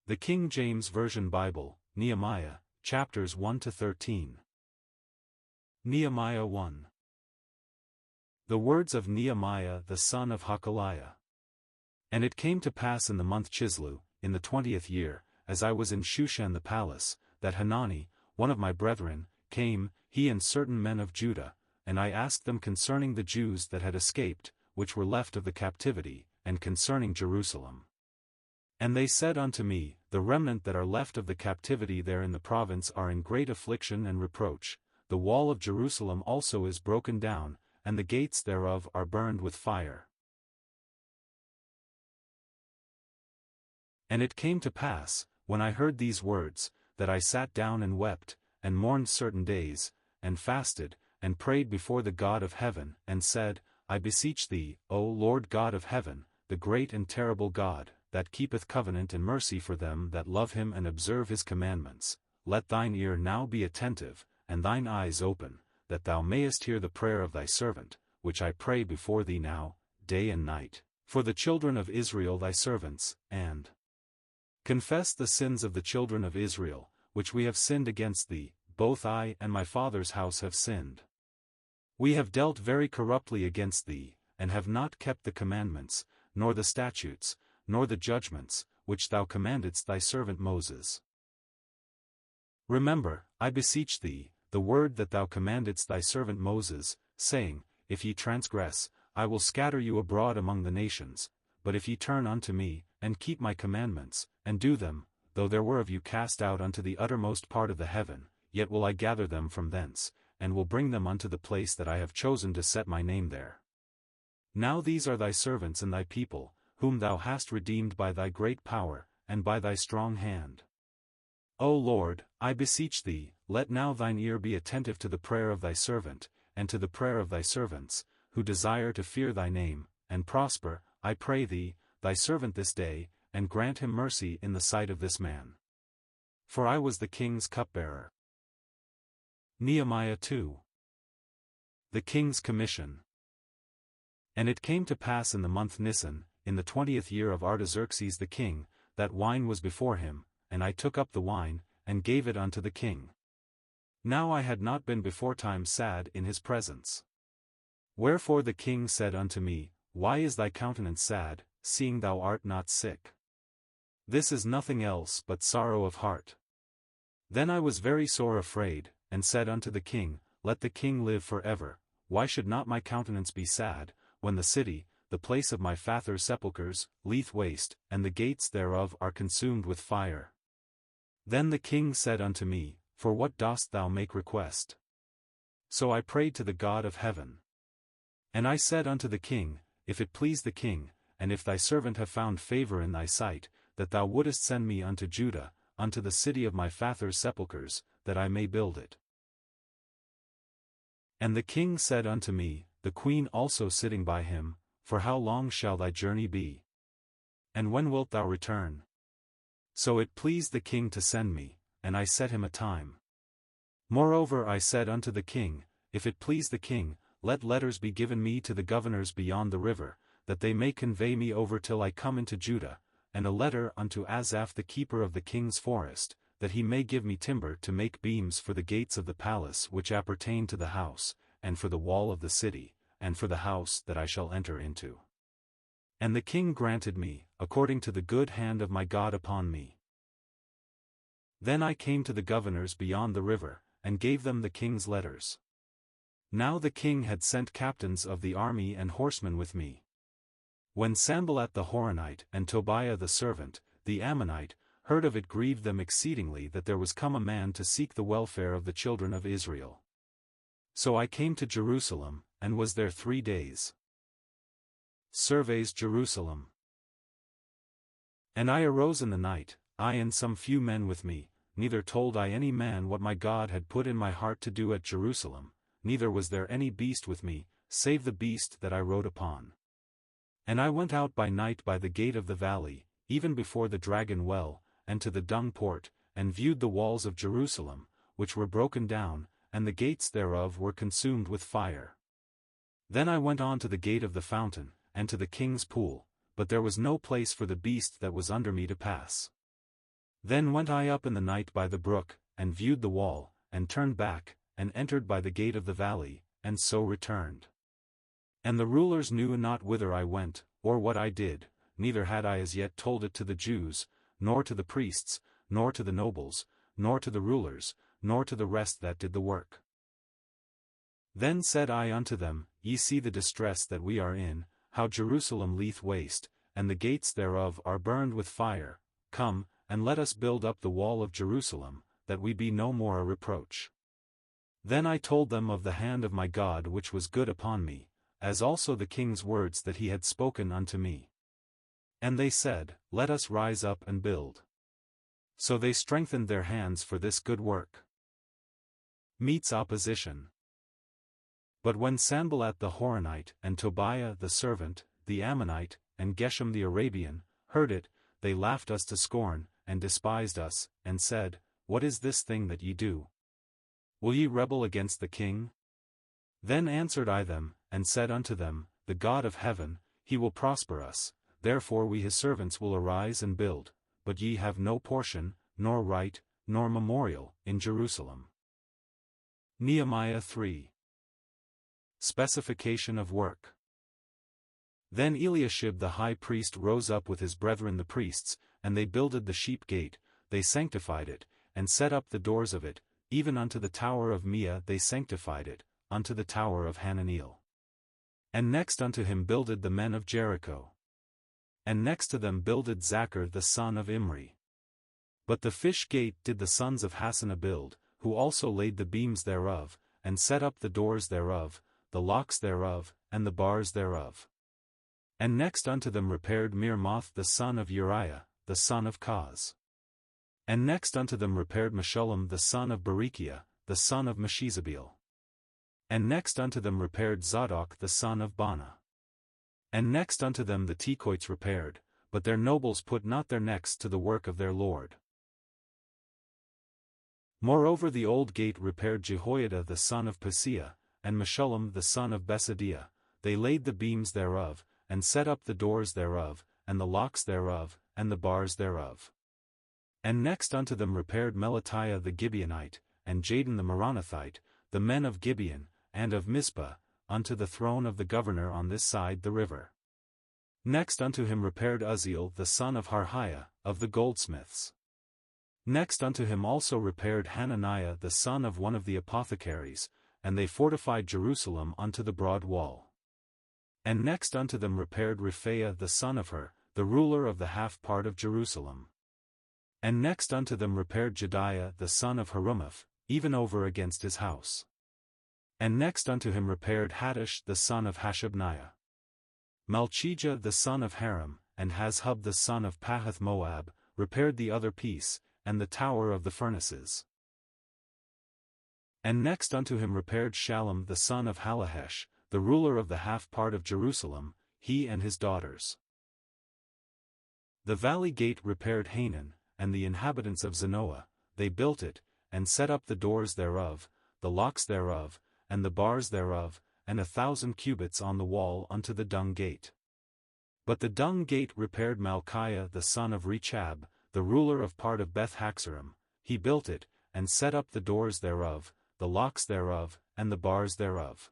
The King James Version Bible, Nehemiah, chapters 1-13. Nehemiah 1. The words of Nehemiah the son of Hakaliah. And it came to pass in the month Chislew, in the 20th year, as I was in Shushan the palace, that Hanani, one of my brethren, came, he and certain men of Judah, and I asked them concerning the Jews that had escaped, which were left of the captivity, and concerning Jerusalem. And they said unto me, The remnant that are left of the captivity there in the province are in great affliction and reproach, the wall of Jerusalem also is broken down, and the gates thereof are burned with fire. And it came to pass, when I heard these words, that I sat down and wept, and mourned certain days, and fasted, and prayed before the God of heaven, and said, I beseech thee, O Lord God of heaven, the great and terrible God, that keepeth covenant and mercy for them that love him and observe his commandments, let thine ear now be attentive, and thine eyes open, that thou mayest hear the prayer of thy servant, which I pray before thee now, day and night, for the children of Israel thy servants, and confess the sins of the children of Israel, which we have sinned against thee, both I and my father's house have sinned. We have dealt very corruptly against thee, and have not kept the commandments, nor the statutes, nor the judgments, which thou commandedst thy servant Moses. Remember, I beseech thee, the word that thou commandedst thy servant Moses, saying, If ye transgress, I will scatter you abroad among the nations, but if ye turn unto me, and keep my commandments, and do them, though there were of you cast out unto the uttermost part of the heaven, yet will I gather them from thence, and will bring them unto the place that I have chosen to set my name there. Now these are thy servants and thy people, whom thou hast redeemed by thy great power, and by thy strong hand. O Lord, I beseech thee, let now thine ear be attentive to the prayer of thy servant, and to the prayer of thy servants, who desire to fear thy name, and prosper, I pray thee, thy servant this day, and grant him mercy in the sight of this man. For I was the king's cupbearer. Nehemiah 2. The King's Commission. And it came to pass in the month Nisan, in the 20th year of Artaxerxes the king, that wine was before him, and I took up the wine, and gave it unto the king. Now I had not been beforetime sad in his presence. Wherefore the king said unto me, Why is thy countenance sad, seeing thou art not sick? This is nothing else but sorrow of heart. Then I was very sore afraid, and said unto the king, Let the king live for ever. Why should not my countenance be sad, when the city, the place of my father's sepulchres, lieth waste, and the gates thereof are consumed with fire? Then the king said unto me, For what dost thou make request? So I prayed to the God of heaven. And I said unto the king, If it please the king, and if thy servant have found favor in thy sight, that thou wouldest send me unto Judah, unto the city of my father's sepulchres, that I may build it. And the king said unto me, the queen also sitting by him, For how long shall thy journey be? And when wilt thou return? So it pleased the king to send me, and I set him a time. Moreover I said unto the king, If it please the king, let letters be given me to the governors beyond the river, that they may convey me over till I come into Judah, and a letter unto Asaph the keeper of the king's forest, that he may give me timber to make beams for the gates of the palace which appertain to the house, and for the wall of the city, and for the house that I shall enter into. And the king granted me, according to the good hand of my God upon me. Then I came to the governors beyond the river, and gave them the king's letters. Now the king had sent captains of the army and horsemen with me. When Sanballat the Horonite and Tobiah the servant, the Ammonite, heard of it, grieved them exceedingly that there was come a man to seek the welfare of the children of Israel. So I came to Jerusalem, and was there 3 days. Surveys Jerusalem. And I arose in the night, I and some few men with me, neither told I any man what my God had put in my heart to do at Jerusalem, neither was there any beast with me, save the beast that I rode upon. And I went out by night by the gate of the valley, even before the dragon well, and to the dung port, and viewed the walls of Jerusalem, which were broken down, and the gates thereof were consumed with fire. Then I went on to the gate of the fountain, and to the king's pool, but there was no place for the beast that was under me to pass. Then went I up in the night by the brook, and viewed the wall, and turned back, and entered by the gate of the valley, and so returned. And the rulers knew not whither I went, or what I did, neither had I as yet told it to the Jews, nor to the priests, nor to the nobles, nor to the rulers, nor to the rest that did the work. Then said I unto them, Ye see the distress that we are in, how Jerusalem lieth waste, and the gates thereof are burned with fire. Come, and let us build up the wall of Jerusalem, that we be no more a reproach. Then I told them of the hand of my God which was good upon me, as also the king's words that he had spoken unto me. And they said, Let us rise up and build. So they strengthened their hands for this good work. Meets opposition. But when Sanballat the Horonite, and Tobiah the servant, the Ammonite, and Geshem the Arabian, heard it, they laughed us to scorn, and despised us, and said, What is this thing that ye do? Will ye rebel against the king? Then answered I them, and said unto them, The God of heaven, he will prosper us, therefore we his servants will arise and build, but ye have no portion, nor right, nor memorial, in Jerusalem. Nehemiah 3. Specification of work. Then Eliashib the high priest rose up with his brethren the priests, and they builded the sheep gate, they sanctified it, and set up the doors of it, even unto the tower of Meah they sanctified it, unto the tower of Hananeel. And next unto him builded the men of Jericho. And next to them builded Zachar the son of Imri. But the fish gate did the sons of Hassanah build, who also laid the beams thereof, and set up the doors thereof, the locks thereof, and the bars thereof. And next unto them repaired Mirmoth the son of Uriah, the son of Koz. And next unto them repaired Meshullam the son of Berechiah, the son of Meshezabeel. And next unto them repaired Zadok the son of Bana. And next unto them the Tekoites repaired, but their nobles put not their necks to the work of their lord. Moreover the old gate repaired Jehoiada the son of Paseah, and Meshullam the son of Besadiah, they laid the beams thereof, and set up the doors thereof, and the locks thereof, and the bars thereof. And next unto them repaired Melatiah the Gibeonite, and Jadon the Meronothite, the men of Gibeon, and of Mizpah, unto the throne of the governor on this side the river. Next unto him repaired Uzziel the son of Harhiah, of the goldsmiths. Next unto him also repaired Hananiah the son of one of the apothecaries, and they fortified Jerusalem unto the broad wall. And next unto them repaired Rephaiah the son of Hur, the ruler of the half part of Jerusalem. And next unto them repaired Jediah the son of Harumaph, even over against his house. And next unto him repaired Hattush the son of Hashabniah. Malchijah the son of Haram, and Hazhub the son of Pahath Moab, repaired the other piece, and the tower of the furnaces. And next unto him repaired Shallum the son of Halahesh, the ruler of the half part of Jerusalem, he and his daughters. The valley gate repaired Hanan, and the inhabitants of Zanoah, they built it, and set up the doors thereof, the locks thereof, and the bars thereof, and 1,000 cubits on the wall unto the dung gate. But the dung gate repaired Malchiah the son of Rechab, the ruler of part of Beth-Haxorim, he built it, and set up the doors thereof, the locks thereof, and the bars thereof.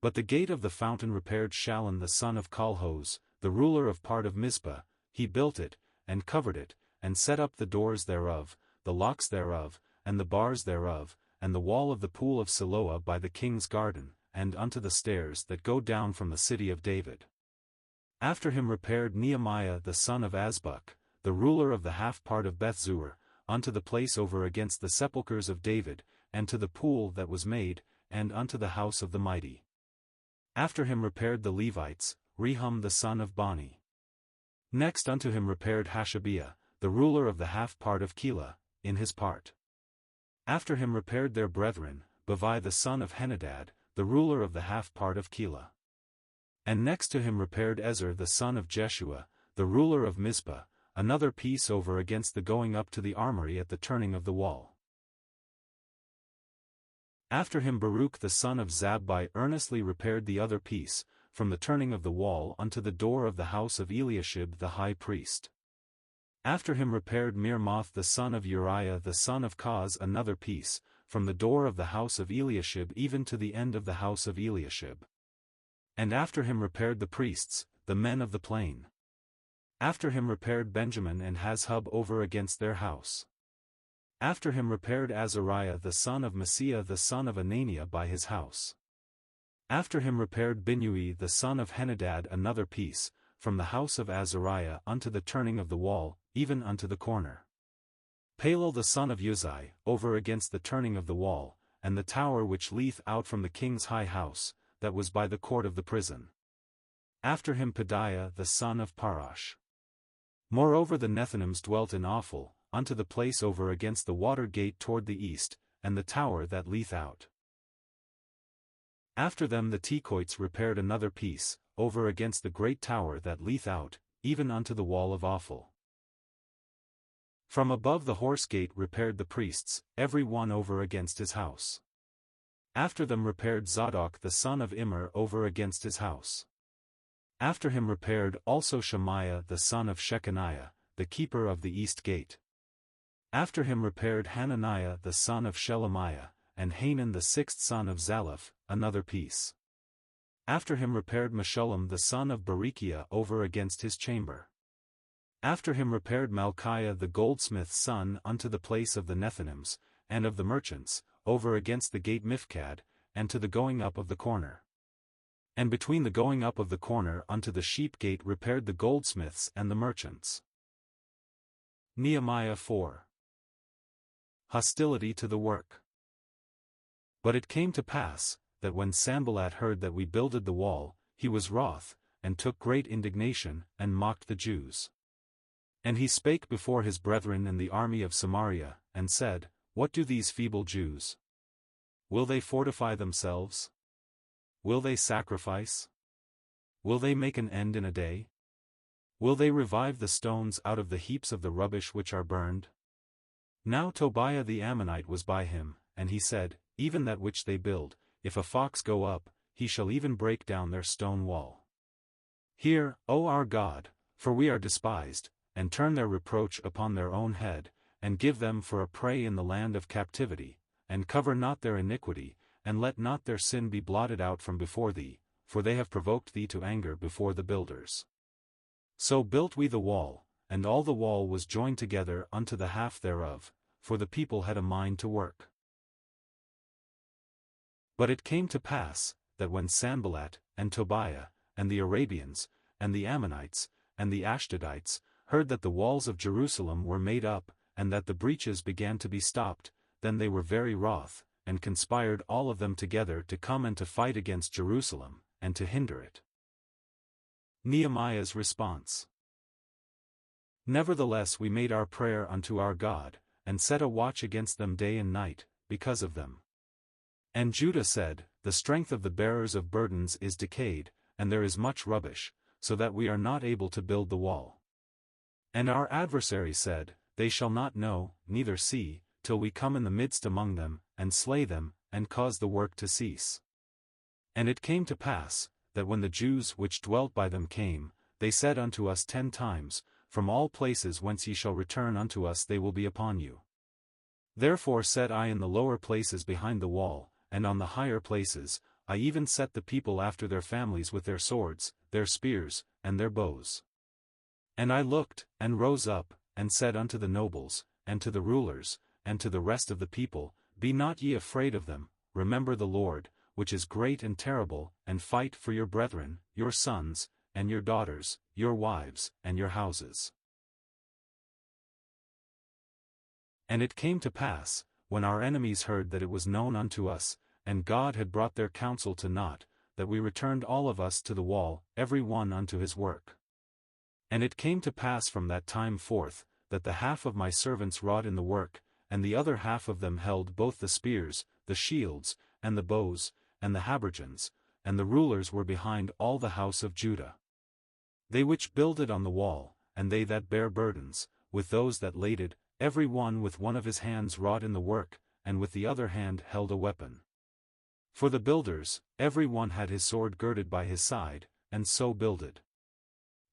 But the gate of the fountain repaired Shallun the son of Colhoz, the ruler of part of Mizpah, he built it, and covered it, and set up the doors thereof, the locks thereof, and the bars thereof, and the wall of the pool of Siloah by the king's garden, and unto the stairs that go down from the city of David. After him repaired Nehemiah the son of Azbuk, the ruler of the half part of Bethzur, unto the place over against the sepulchres of David, and to the pool that was made, and unto the house of the mighty. After him repaired the Levites, Rehum the son of Bani. Next unto him repaired Hashabiah, the ruler of the half part of Keilah, in his part. After him repaired their brethren, Bavai the son of Henadad, the ruler of the half part of Keilah. And next to him repaired Ezer the son of Jeshua, the ruler of Mizpah, another piece over against the going up to the armory at the turning of the wall. After him Baruch the son of Zabbai earnestly repaired the other piece, from the turning of the wall unto the door of the house of Eliashib the high priest. After him repaired Meremoth the son of Uriah the son of Koz another piece, from the door of the house of Eliashib even to the end of the house of Eliashib. And after him repaired the priests, the men of the plain. After him repaired Benjamin and Hazhub over against their house. After him repaired Azariah the son of Maaseiah the son of Ananiah by his house. After him repaired Binnui the son of Henadad another piece, from the house of Azariah unto the turning of the wall, even unto the corner. Palal the son of Uzai, over against the turning of the wall, and the tower which leeth out from the king's high house, that was by the court of the prison. After him Pedaiah the son of Parash. Moreover the Nethinims dwelt in Ophel, unto the place over against the water gate toward the east, and the tower that leeth out. After them the Tekoites repaired another piece, over against the great tower that leeth out, even unto the wall of Ophel. From above the horse gate repaired the priests, every one over against his house. After them repaired Zadok the son of Immer over against his house. After him repaired also Shemaiah the son of Shechaniah, the keeper of the east gate. After him repaired Hananiah the son of Shelemiah, and Hanan the sixth son of Zalaph, another piece. After him repaired Meshullam the son of Berechiah over against his chamber. After him repaired Malchiah the goldsmith's son unto the place of the Nethinims, and of the merchants, over against the gate Mifkad, and to the going up of the corner. And between the going up of the corner unto the sheep gate repaired the goldsmiths and the merchants. Nehemiah 4. Hostility to the work. But it came to pass, that when Sanballat heard that we builded the wall, he was wroth, and took great indignation, and mocked the Jews. And he spake before his brethren in the army of Samaria, and said, What do these feeble Jews? Will they fortify themselves? Will they sacrifice? Will they make an end in a day? Will they revive the stones out of the heaps of the rubbish which are burned? Now Tobiah the Ammonite was by him, and he said, Even that which they build, if a fox go up, he shall even break down their stone wall. Hear, O our God, for we are despised, and turn their reproach upon their own head, and give them for a prey in the land of captivity, and cover not their iniquity, and let not their sin be blotted out from before thee, for they have provoked thee to anger before the builders. So built we the wall, and all the wall was joined together unto the half thereof, for the people had a mind to work. But it came to pass, that when Sanballat, and Tobiah, and the Arabians, and the Ammonites, and the Ashdodites, heard that the walls of Jerusalem were made up, and that the breaches began to be stopped, then they were very wroth, and conspired all of them together to come and to fight against Jerusalem, and to hinder it. Nehemiah's response. Nevertheless we made our prayer unto our God, and set a watch against them day and night, because of them. And Judah said, The strength of the bearers of burdens is decayed, and there is much rubbish, so that we are not able to build the wall. And our adversaries said, They shall not know, neither see, till we come in the midst among them, and slay them, and cause the work to cease. And it came to pass, that when the Jews which dwelt by them came, they said unto us 10 times, From all places whence ye shall return unto us they will be upon you. Therefore said I in the lower places behind the wall, and on the higher places, I even set the people after their families with their swords, their spears, and their bows. And I looked, and rose up, and said unto the nobles, and to the rulers, and to the rest of the people, Be not ye afraid of them, remember the Lord, which is great and terrible, and fight for your brethren, your sons, and your daughters, your wives, and your houses. And it came to pass, when our enemies heard that it was known unto us, and God had brought their counsel to naught, that we returned all of us to the wall, every one unto his work. And it came to pass from that time forth, that the half of my servants wrought in the work, and the other half of them held both the spears, the shields, and the bows, and the habergeons, and the rulers were behind all the house of Judah. They which builded on the wall, and they that bare burdens, with those that laded, every one with one of his hands wrought in the work, and with the other hand held a weapon. For the builders, every one had his sword girded by his side, and so builded.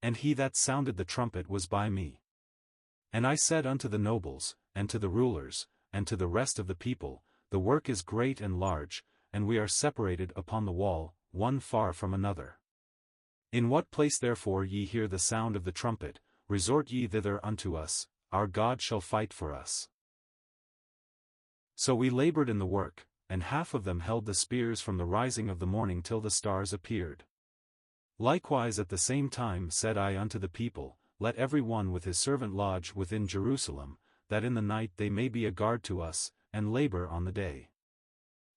And he that sounded the trumpet was by me. And I said unto the nobles, and to the rulers, and to the rest of the people, the work is great and large, and we are separated upon the wall, one far from another. In what place therefore ye hear the sound of the trumpet, resort ye thither unto us, our God shall fight for us. So we labored in the work, and half of them held the spears from the rising of the morning till the stars appeared. Likewise at the same time said I unto the people, let every one with his servant lodge within Jerusalem, that in the night they may be a guard to us, and labor on the day.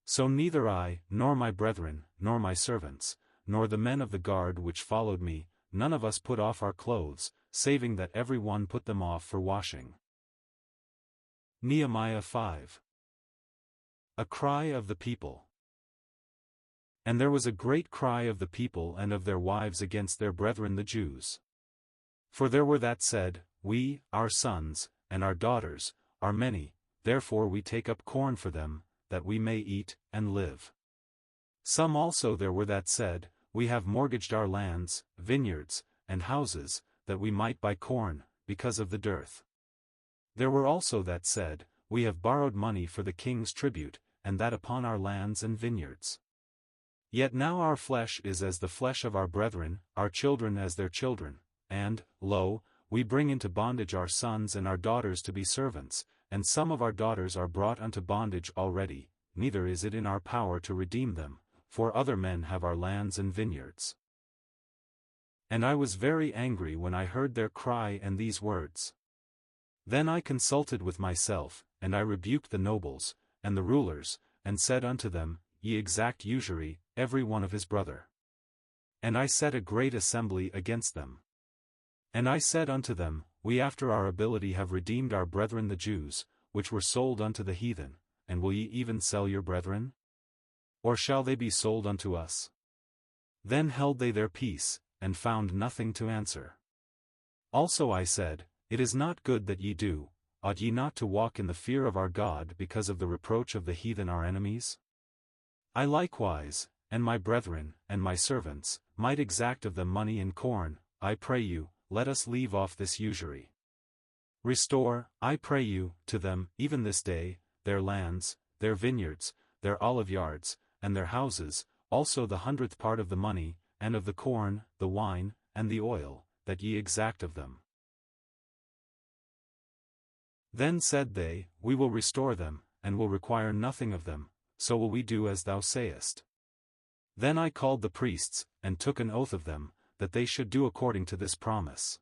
So neither I, nor my brethren, nor my servants, nor the men of the guard which followed me, none of us put off our clothes, saving that every one put them off for washing. Nehemiah 5. A cry of the people. And there was a great cry of the people and of their wives against their brethren the Jews. For there were that said, we, our sons, and our daughters, are many, therefore we take up corn for them, that we may eat, and live. Some also there were that said, we have mortgaged our lands, vineyards, and houses, that we might buy corn, because of the dearth. There were also that said, we have borrowed money for the king's tribute, and that upon our lands and vineyards. Yet now our flesh is as the flesh of our brethren, our children as their children, and, lo, we bring into bondage our sons and our daughters to be servants, and some of our daughters are brought unto bondage already, neither is it in our power to redeem them, for other men have our lands and vineyards. And I was very angry when I heard their cry and these words. Then I consulted with myself, and I rebuked the nobles, and the rulers, and said unto them, Ye exact usury, every one of his brother. And I set a great assembly against them. And I said unto them, We after our ability have redeemed our brethren the Jews, which were sold unto the heathen, and will ye even sell your brethren? Or shall they be sold unto us? Then held they their peace, and found nothing to answer. Also I said, It is not good that ye do. Ought ye not to walk in the fear of our God because of the reproach of the heathen our enemies? I likewise, and my brethren, and my servants, might exact of them money and corn. I pray you, let us leave off this usury. Restore, I pray you, to them, even this day, their lands, their vineyards, their olive yards, and their houses, also the 100th part of the money, and of the corn, the wine, and the oil, that ye exact of them. Then said they, We will restore them, and will require nothing of them, so will we do as thou sayest. Then I called the priests, and took an oath of them, that they should do according to this promise.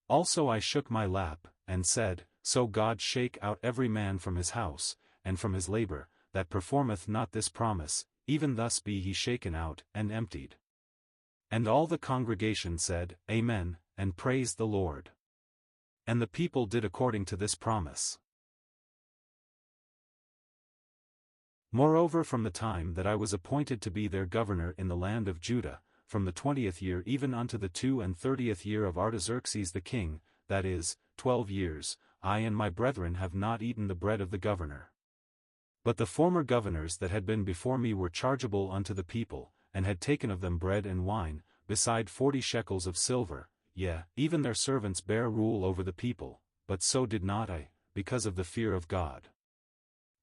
Also I shook my lap, and said, So God shake out every man from his house, and from his labor, that performeth not this promise, even thus be he shaken out, and emptied. And all the congregation said, Amen, and praised the Lord. And the people did according to this promise. Moreover, from the time that I was appointed to be their governor in the land of Judah, from the 20th year even unto the 32nd year of Artaxerxes the king, that is, 12 years, I and my brethren have not eaten the bread of the governor. But the former governors that had been before me were chargeable unto the people, and had taken of them bread and wine, beside 40 shekels of silver, yea, even their servants bare rule over the people, but so did not I, because of the fear of God.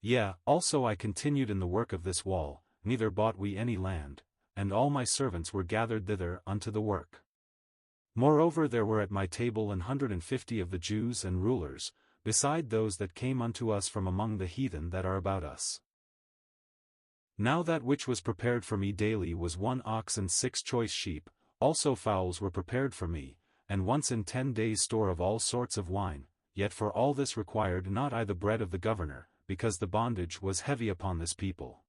Yea, also I continued in the work of this wall, neither bought we any land, and all my servants were gathered thither unto the work. Moreover there were at my table 150 of the Jews and rulers, beside those that came unto us from among the heathen that are about us. Now that which was prepared for me daily was 1 ox and 6 choice sheep, also fowls were prepared for me, and once in 10 days store of all sorts of wine, yet for all this required not I the bread of the governor, because the bondage was heavy upon this people.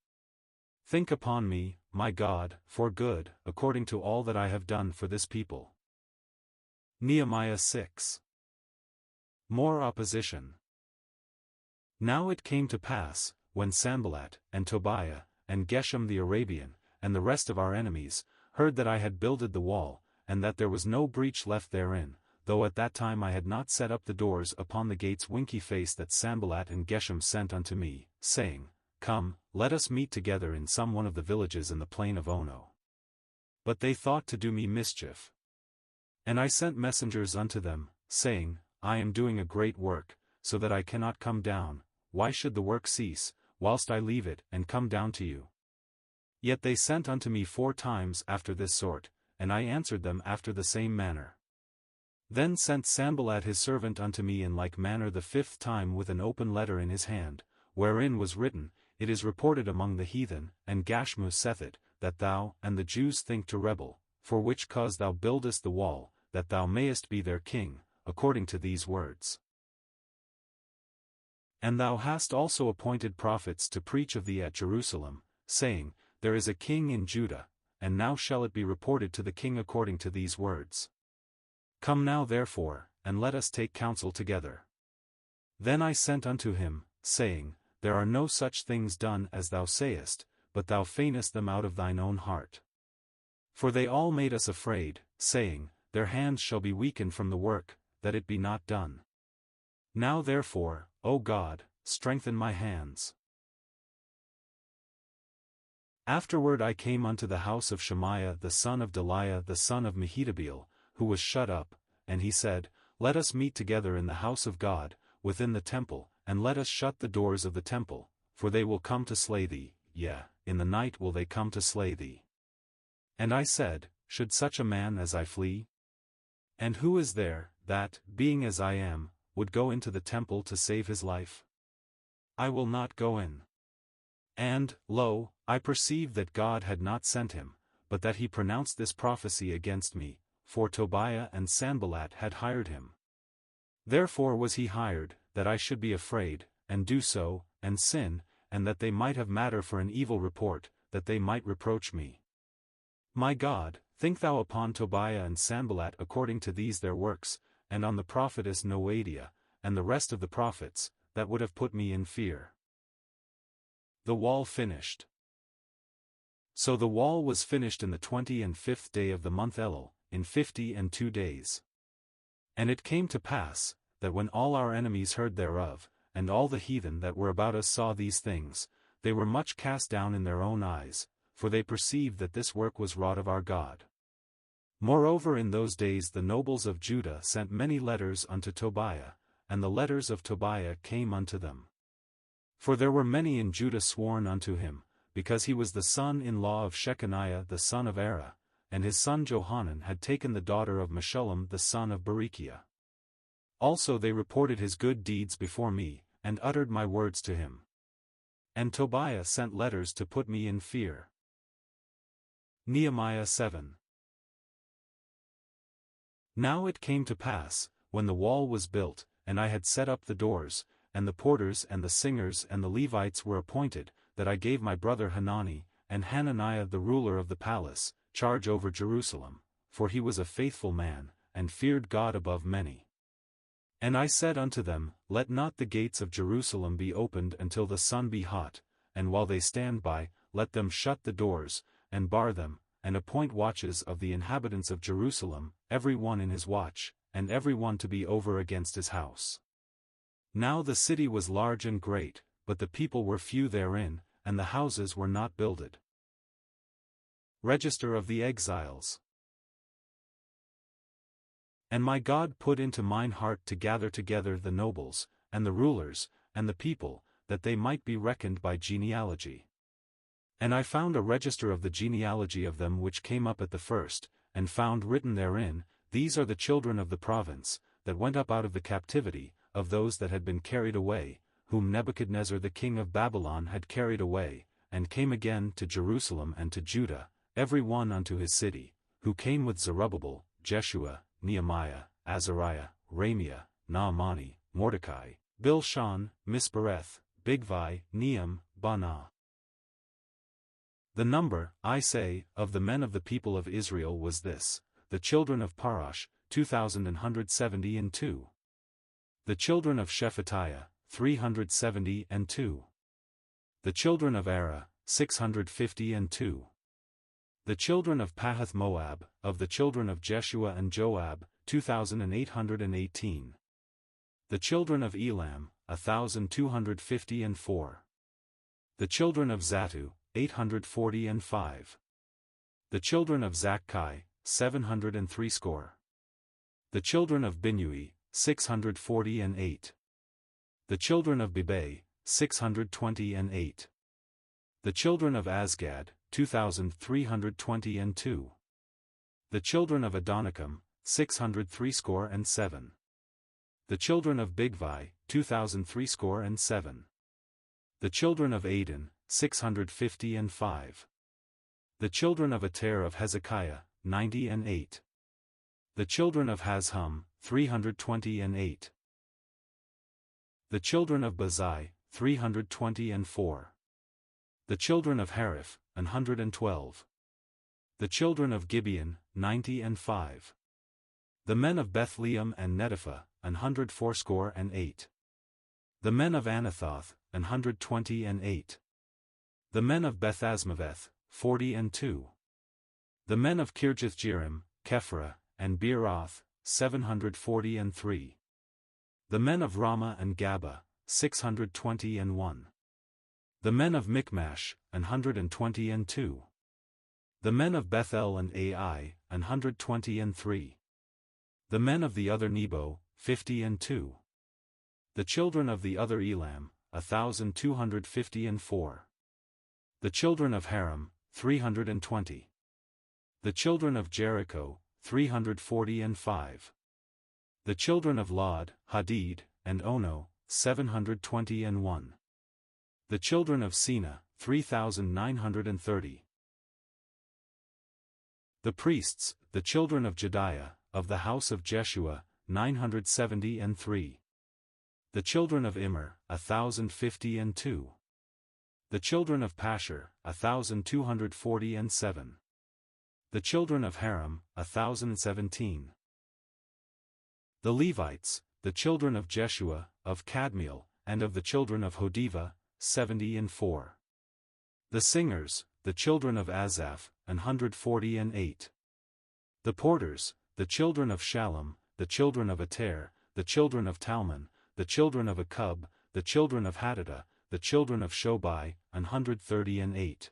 Think upon me, my God, for good, according to all that I have done for this people. Nehemiah 6. More opposition. Now it came to pass, when Sanballat, and Tobiah, and Geshem the Arabian, and the rest of our enemies, heard that I had builded the wall, and that there was no breach left therein, though at that time I had not set up the doors upon the gates winky face, that Sanballat and Geshem sent unto me, saying, Come, let us meet together in some one of the villages in the plain of Ono. But they thought to do me mischief. And I sent messengers unto them, saying, I am doing a great work, so that I cannot come down. Why should the work cease, whilst I leave it and come down to you? Yet they sent unto me 4 times after this sort, and I answered them after the same manner. Then sent Sanballat his servant unto me in like manner the 5th time with an open letter in his hand, wherein was written, It is reported among the heathen, and Gashmu saith it, that thou and the Jews think to rebel, for which cause thou buildest the wall, that thou mayest be their king, according to these words. And thou hast also appointed prophets to preach of thee at Jerusalem, saying, There is a king in Judah, and now shall it be reported to the king according to these words. Come now therefore, and let us take counsel together. Then I sent unto him, saying, There are no such things done as thou sayest, but thou feignest them out of thine own heart. For they all made us afraid, saying, Their hands shall be weakened from the work, that it be not done. Now therefore, O God, strengthen my hands. Afterward I came unto the house of Shemaiah the son of Delaiah the son of Mehetabeel, who was shut up, and he said, Let us meet together in the house of God, within the temple, and let us shut the doors of the temple, for they will come to slay thee, yea, in the night will they come to slay thee. And I said, Should such a man as I flee? And who is there, that, being as I am, would go into the temple to save his life? I will not go in. And, lo, I perceived that God had not sent him, but that he pronounced this prophecy against me, for Tobiah and Sanballat had hired him. Therefore was he hired, that I should be afraid, and do so, and sin, and that they might have matter for an evil report, that they might reproach me. My God, think thou upon Tobiah and Sanballat according to these their works, and on the prophetess Noadiah, and the rest of the prophets, that would have put me in fear. The wall finished. So the wall was finished in the 25th day of the month Elul, in 52 days. And it came to pass, that when all our enemies heard thereof, and all the heathen that were about us saw these things, they were much cast down in their own eyes, for they perceived that this work was wrought of our God. Moreover in those days the nobles of Judah sent many letters unto Tobiah, and the letters of Tobiah came unto them. For there were many in Judah sworn unto him, because he was the son-in-law of Shechaniah the son of Era, and his son Johanan had taken the daughter of Meshullam the son of Berechiah. Also they reported his good deeds before me, and uttered my words to him. And Tobiah sent letters to put me in fear. Nehemiah 7. Now it came to pass, when the wall was built, and I had set up the doors, and the porters and the singers and the Levites were appointed, that I gave my brother Hanani, and Hananiah the ruler of the palace, charge over Jerusalem, for he was a faithful man, and feared God above many. And I said unto them, Let not the gates of Jerusalem be opened until the sun be hot, and while they stand by, let them shut the doors, and bar them, and appoint watches of the inhabitants of Jerusalem, every one in his watch, and every one to be over against his house. Now the city was large and great, but the people were few therein, and the houses were not builded. Register of the Exiles. And my God put into mine heart to gather together the nobles, and the rulers, and the people, that they might be reckoned by genealogy. And I found a register of the genealogy of them which came up at the first, and found written therein, These are the children of the province, that went up out of the captivity, of those that had been carried away, whom Nebuchadnezzar the king of Babylon had carried away, and came again to Jerusalem and to Judah, every one unto his city, who came with Zerubbabel, Jeshua, Nehemiah, Azariah, Ramiah, Naamani, Mordecai, Bilshan, Mispereth, Bigvai, Nehem, Baanah. The number, I say, of the men of the people of Israel was this: the children of Parash, 2,172. The children of Shephatiah, 372. The children of Era, 652. The children of Pahath Moab, of the children of Jeshua and Joab, 2,818. The children of Elam, 1,254. The children of Zattu, 845. The children of Zakkai, 703 score. The children of Binnui, 648. The children of Bebe, 628. The children of Azgad, 2322. The children of Adonicum, 637. The children of Bigvai, 2337. The children of Adin, 655. The children of Ater of Hezekiah, 98. The children of Hazhum, 328. The children of Bazai, 324. The children of Hariph, 112. The children of Gibeon, 95. The men of Bethlehem and Netopha, 168. The men of Anathoth, 128. The men of Bethasmaveth, 42. The men of Kirjathjearim, Kephra, and Beeroth, 743. The men of Ramah and Gaba, 621. The men of Michmash, 122. The men of Bethel and Ai, 123. The men of the other Nebo, 52. The children of the other Elam, 1254. The children of Haram, 320. The children of Jericho, 345. The children of Lod, Hadid, and Ono, 721. The children of Sina, 3930. The priests, the children of Jediah, of the house of Jeshua, 973. The children of Immer, 1052. The children of Pashur, 1247. The children of Haram, 1017. The Levites, the children of Jeshua, of Kadmiel, and of the children of Hodiva, 74. The singers, the children of Asaph, 148. The porters, the children of Shallum, the children of Ater, the children of Talmon, the children of Akub, the children of Hadadah, the children of Shobai, 138.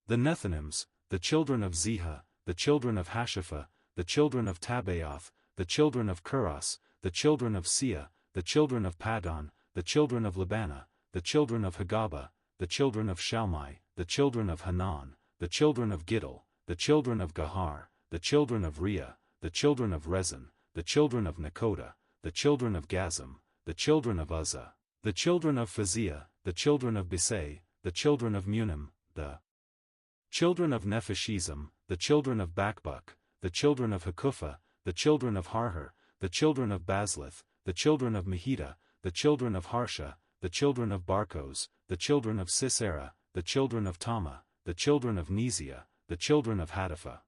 The Nethinims, the children of Ziha, the children of Hashapha, the children of Tabaoth, the children of Kuros, the children of Sia, the children of Padon, the children of Labana, the children of Hagaba, the children of Shalmai, the children of Hanan, the children of Giddel, the children of Gahar, the children of Rhea, the children of Rezin, the children of Nakoda, the children of Gazam, the children of Uzzah, the children of Phaziah, the children of Bisai, the children of Munim, the children of Nephishizim, the children of Bakbuk, the children of Hakupha, the children of Harhur, the children of Bazlith, the children of Mehida, the children of Harsha, the children of Barkos, the children of Sisera, the children of Tama, the children of Neziah, the children of Hatapha.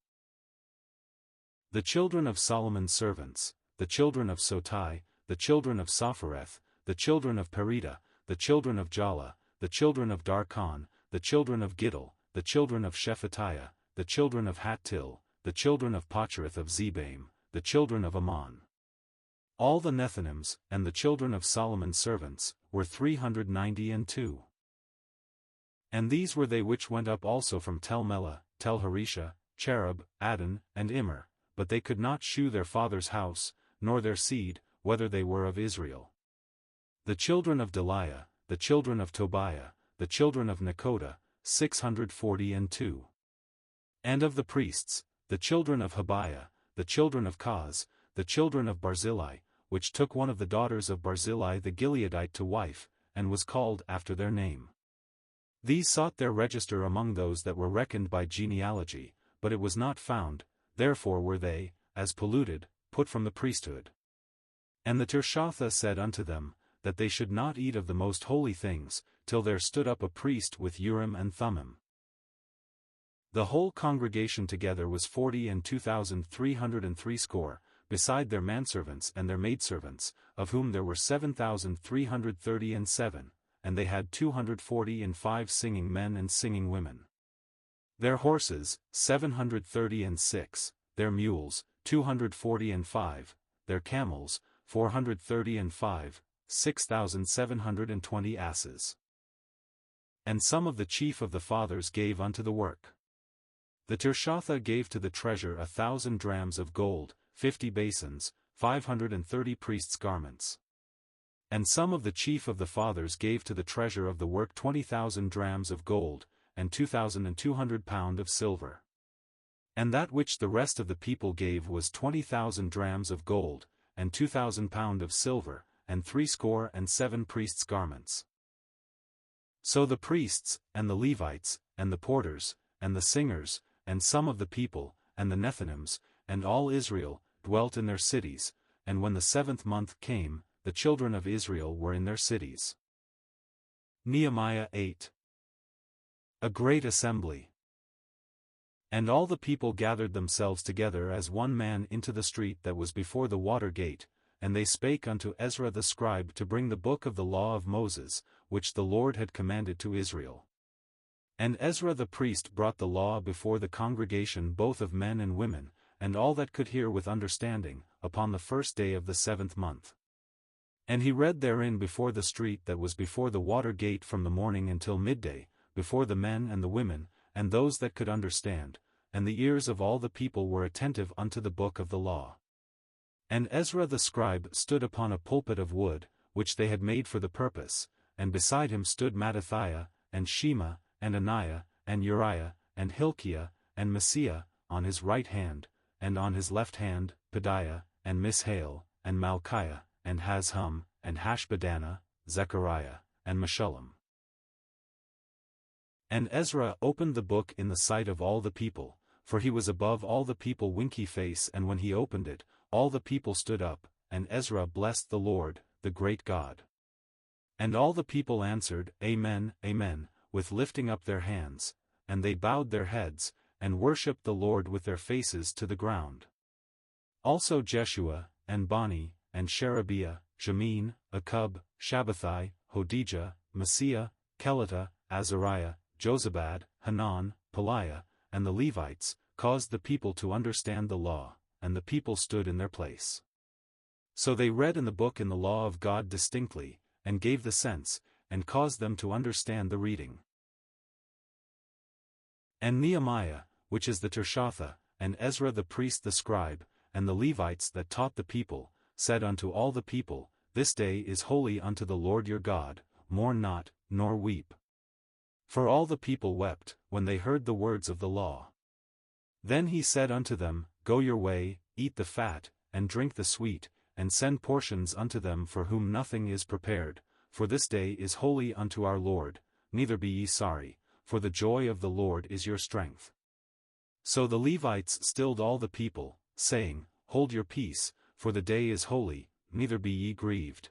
The children of Solomon's servants, the children of Sotai, the children of Sophereth, the children of Perida, the children of Jala, the children of Darkon, the children of Giddel, the children of Shephatiah, the children of Hattil, the children of Pochereth of Zebaim, the children of Ammon. All the Nethinims, and the children of Solomon's servants, were 392. And these were they which went up also from Tel Melah, Tel Harisha, Cherub, Adon, and Immer, but they could not shew their father's house, nor their seed, whether they were of Israel. The children of Deliah, the children of Tobiah, the children of Nakoda, 642. And of the priests, the children of Habiah, the children of Koz, the children of Barzillai, which took one of the daughters of Barzillai the Gileadite to wife, and was called after their name. These sought their register among those that were reckoned by genealogy, but it was not found, therefore were they, as polluted, put from the priesthood. And the Tirshatha said unto them, that they should not eat of the most holy things, till there stood up a priest with Urim and Thummim. The whole congregation together was 40,203 score, beside their manservants and their maidservants, of whom there were 7,337, and they had 245 singing men and singing women. Their horses, 736, their mules, 245, their camels, 435, 6,720 asses. And some of the chief of the fathers gave unto the work. The Tirshatha gave to the treasure 1,000 drams of gold, 50 basins, 530 priests' garments. And some of the chief of the fathers gave to the treasure of the work 20,000 drams of gold, and 2,200 pound of silver. And that which the rest of the people gave was 20,000 drams of gold, and 2,000 pound of silver, and 67 priests' garments. So the priests, and the Levites, and the porters, and the singers, and some of the people, and the Nethinims, and all Israel, dwelt in their cities, and when the 7th month came, the children of Israel were in their cities. Nehemiah 8. A great assembly. And all the people gathered themselves together as one man into the street that was before the water gate, and they spake unto Ezra the scribe to bring the book of the law of Moses, which the Lord had commanded to Israel. And Ezra the priest brought the law before the congregation both of men and women, and all that could hear with understanding, upon the 1st day of the 7th month. And he read therein before the street that was before the water gate from the morning until midday, before the men and the women, and those that could understand, and the ears of all the people were attentive unto the book of the law. And Ezra the scribe stood upon a pulpit of wood, which they had made for the purpose, and beside him stood Mattithiah, and Shema, and Ananiah, and Uriah, and Hilkiah, and Messiah, on his right hand, and on his left hand, Pedaiah, and Mishael, and Malchiah, and Hashum, and Hashbaddanah, Zechariah, and Meshullam. And Ezra opened the book in the sight of all the people, for he was above all the people winky face, and when he opened it, all the people stood up, and Ezra blessed the Lord, the great God. And all the people answered, Amen, Amen, with lifting up their hands, and they bowed their heads, and worshipped the Lord with their faces to the ground. Also Jeshua, and Bani, and Sherebiah, Jamin, Akub, Shabbathai, Hodijah, Messiah, Kelita, Azariah, Jozabad, Hanan, Peliah, and the Levites, caused the people to understand the law, and the people stood in their place. So they read in the book in the law of God distinctly, and gave the sense, and caused them to understand the reading. And Nehemiah, which is the Tirshatha, and Ezra the priest the scribe, and the Levites that taught the people, said unto all the people, This day is holy unto the Lord your God, mourn not, nor weep. For all the people wept, when they heard the words of the law. Then he said unto them, Go your way, eat the fat, and drink the sweet, and send portions unto them for whom nothing is prepared, for this day is holy unto our Lord, neither be ye sorry, for the joy of the Lord is your strength. So the Levites stilled all the people, saying, Hold your peace, for the day is holy, neither be ye grieved.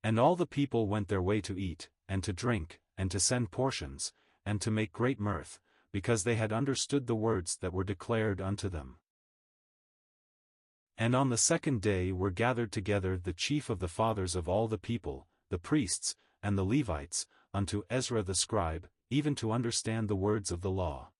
And all the people went their way to eat, and to drink, and to send portions, and to make great mirth, because they had understood the words that were declared unto them. And on the 2nd day were gathered together the chief of the fathers of all the people, the priests, and the Levites, unto Ezra the scribe, even to understand the words of the law.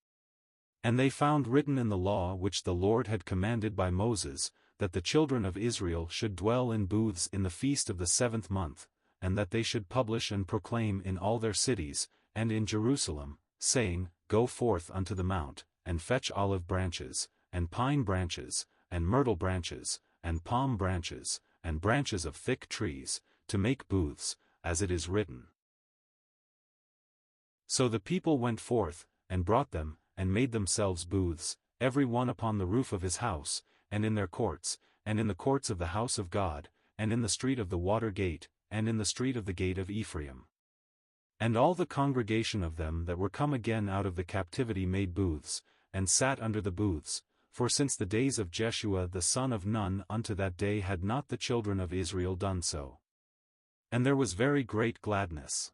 And they found written in the law which the Lord had commanded by Moses, that the children of Israel should dwell in booths in the feast of the 7th month, and that they should publish and proclaim in all their cities, and in Jerusalem, saying, Go forth unto the mount, and fetch olive branches, and pine branches, and myrtle branches, and palm branches, and branches of thick trees, to make booths, as it is written. So the people went forth, and brought them, and made themselves booths, every one upon the roof of his house, and in their courts, and in the courts of the house of God, and in the street of the water gate, and in the street of the gate of Ephraim. And all the congregation of them that were come again out of the captivity made booths, and sat under the booths, for since the days of Jeshua the son of Nun unto that day had not the children of Israel done so. And there was very great gladness.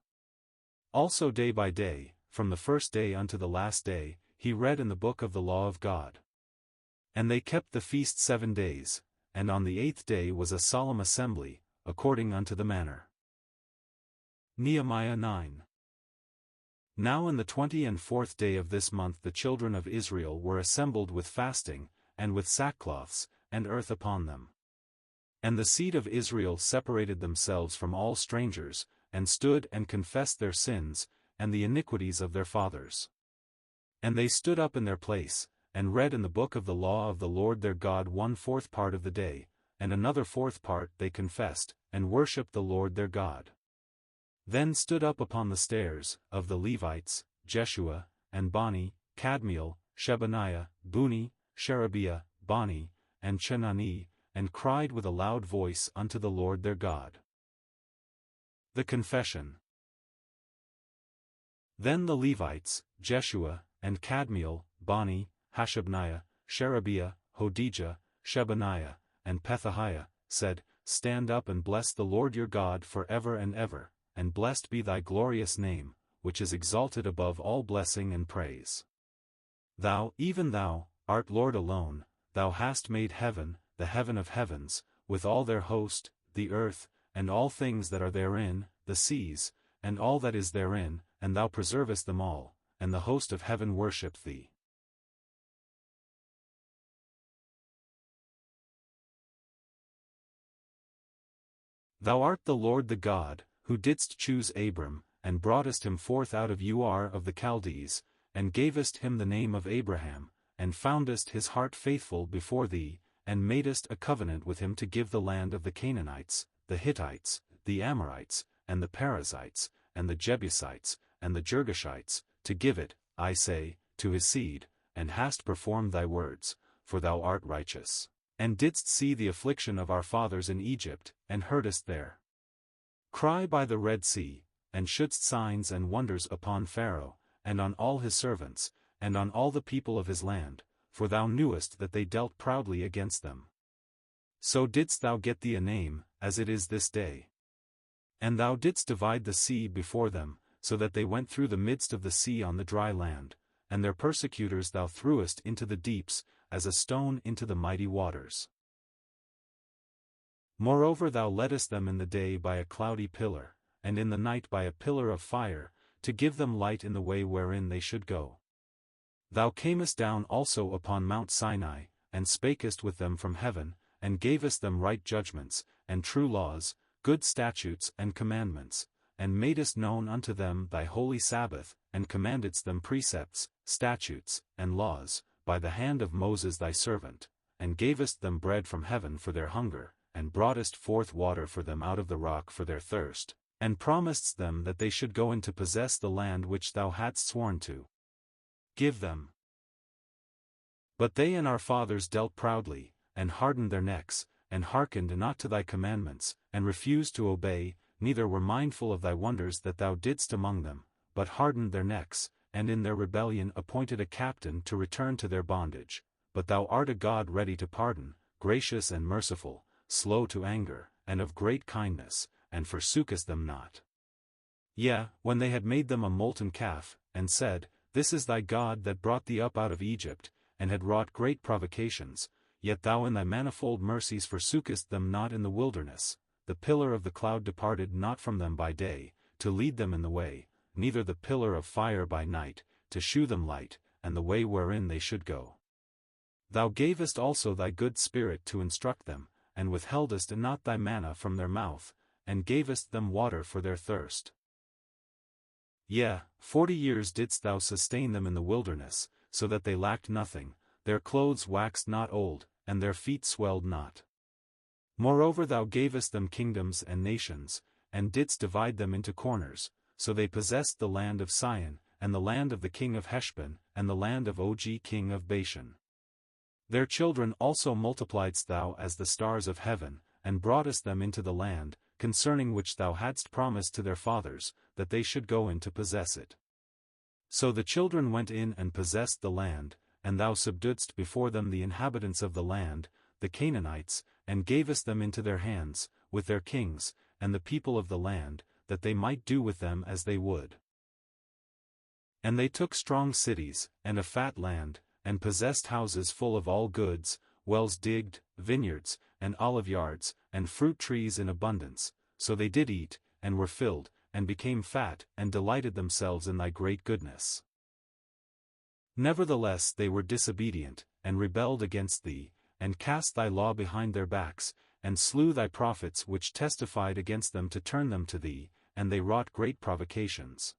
Also day by day, from the 1st day unto the last day, he read in the book of the law of God. And they kept the feast 7 days, and on the 8th day was a solemn assembly, according unto the manner. Nehemiah 9. Now in the 24th day of this month the children of Israel were assembled with fasting, and with sackcloths, and earth upon them. And the seed of Israel separated themselves from all strangers, and stood and confessed their sins, and the iniquities of their fathers. And they stood up in their place, and read in the book of the law of the Lord their God 1/4 part of the day, and another 4th part they confessed, and worshipped the Lord their God. Then stood up upon the stairs, of the Levites, Jeshua, and Bani, Kadmiel, Shebaniah, Buni, Sherebiah, Bani, and Chenani, and cried with a loud voice unto the Lord their God. The Confession. Then the Levites, Jeshua, and Kadmiel, Bani, Hashabniah, Sherebiah, Hodijah, Shebaniah, and Pethahiah, said, Stand up and bless the Lord your God for ever and ever, and blessed be thy glorious name, which is exalted above all blessing and praise. Thou, even thou, art Lord alone, thou hast made heaven, the heaven of heavens, with all their host, the earth, and all things that are therein, the seas, and all that is therein, and thou preservest them all, and the host of heaven worship thee. Thou art the Lord the God, who didst choose Abram, and broughtest him forth out of Ur of the Chaldees, and gavest him the name of Abraham, and foundest his heart faithful before thee, and madest a covenant with him to give the land of the Canaanites, the Hittites, the Amorites, and the Perizzites, and the Jebusites, and the Girgashites, to give it, I say, to his seed, and hast performed thy words, for thou art righteous, and didst see the affliction of our fathers in Egypt, and heardest their cry by the Red Sea, and shouldst signs and wonders upon Pharaoh, and on all his servants, and on all the people of his land, for thou knewest that they dealt proudly against them. So didst thou get thee a name, as it is this day. And thou didst divide the sea before them, so that they went through the midst of the sea on the dry land, and their persecutors thou threwest into the deeps, as a stone into the mighty waters. Moreover thou leddest them in the day by a cloudy pillar, and in the night by a pillar of fire, to give them light in the way wherein they should go. Thou camest down also upon Mount Sinai, and spakest with them from heaven, and gavest them right judgments, and true laws, good statutes and commandments, and madest known unto them thy holy Sabbath, and commandedst them precepts, statutes, and laws, by the hand of Moses thy servant, and gavest them bread from heaven for their hunger, and broughtest forth water for them out of the rock for their thirst, and promisedst them that they should go in to possess the land which thou hadst sworn to give them. But they and our fathers dealt proudly, and hardened their necks, and hearkened not to thy commandments, and refused to obey, neither were mindful of thy wonders that thou didst among them, but hardened their necks, and in their rebellion appointed a captain to return to their bondage. But thou art a God ready to pardon, gracious and merciful, slow to anger, and of great kindness, and forsookest them not. Yea, when they had made them a molten calf, and said, This is thy God that brought thee up out of Egypt, and had wrought great provocations, yet thou in thy manifold mercies forsookest them not in the wilderness. The pillar of the cloud departed not from them by day, to lead them in the way, neither the pillar of fire by night, to shew them light, and the way wherein they should go. Thou gavest also thy good Spirit to instruct them, and withheldest not thy manna from their mouth, and gavest them water for their thirst. Yea, 40 years didst thou sustain them in the wilderness, so that they lacked nothing, their clothes waxed not old, and their feet swelled not. Moreover thou gavest them kingdoms and nations, and didst divide them into corners, so they possessed the land of Sion, and the land of the king of Heshbon, and the land of Og king of Bashan. Their children also multipliedst thou as the stars of heaven, and broughtest them into the land, concerning which thou hadst promised to their fathers, that they should go in to possess it. So the children went in and possessed the land, and thou subduedst before them the inhabitants of the land, the Canaanites, and gavest them into their hands, with their kings, and the people of the land, that they might do with them as they would. And they took strong cities, and a fat land, and possessed houses full of all goods, wells digged, vineyards, and oliveyards, and fruit trees in abundance. So they did eat, and were filled, and became fat, and delighted themselves in thy great goodness. Nevertheless they were disobedient, and rebelled against thee, and cast thy law behind their backs, and slew thy prophets which testified against them to turn them to thee, and they wrought great provocations.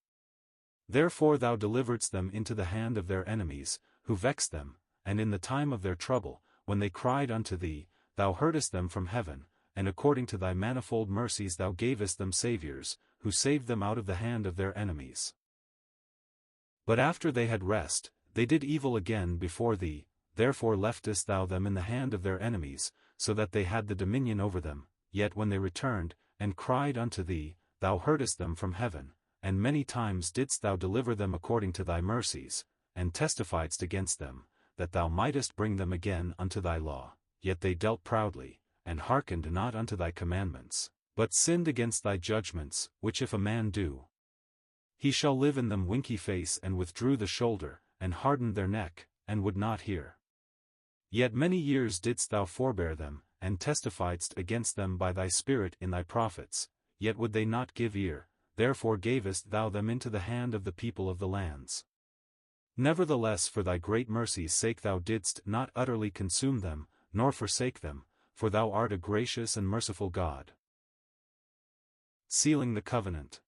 Therefore thou deliveredst them into the hand of their enemies, who vexed them, and in the time of their trouble, when they cried unto thee, thou heardest them from heaven, and according to thy manifold mercies thou gavest them saviors, who saved them out of the hand of their enemies. But after they had rest, they did evil again before thee, therefore leftest thou them in the hand of their enemies, so that they had the dominion over them, yet when they returned, and cried unto thee, thou heardest them from heaven, and many times didst thou deliver them according to thy mercies, and testifiedst against them, that thou mightest bring them again unto thy law, yet they dealt proudly, and hearkened not unto thy commandments, but sinned against thy judgments, which if a man do, he shall live in them. Winky face, and withdrew the shoulder, and hardened their neck, and would not hear. Yet many years didst thou forbear them, and testifiedst against them by thy Spirit in thy prophets, yet would they not give ear, therefore gavest thou them into the hand of the people of the lands. Nevertheless for thy great mercy's sake thou didst not utterly consume them, nor forsake them, for thou art a gracious and merciful God. Sealing the covenant.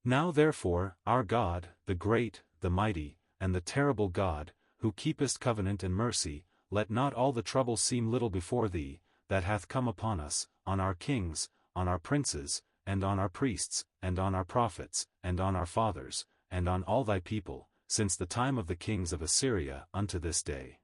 Now therefore, our God, the great, the mighty, and the terrible God, who keepest covenant and mercy, let not all the trouble seem little before thee, that hath come upon us, on our kings, on our princes, and on our priests, and on our prophets, and on our fathers, and on all thy people, since the time of the kings of Assyria unto this day.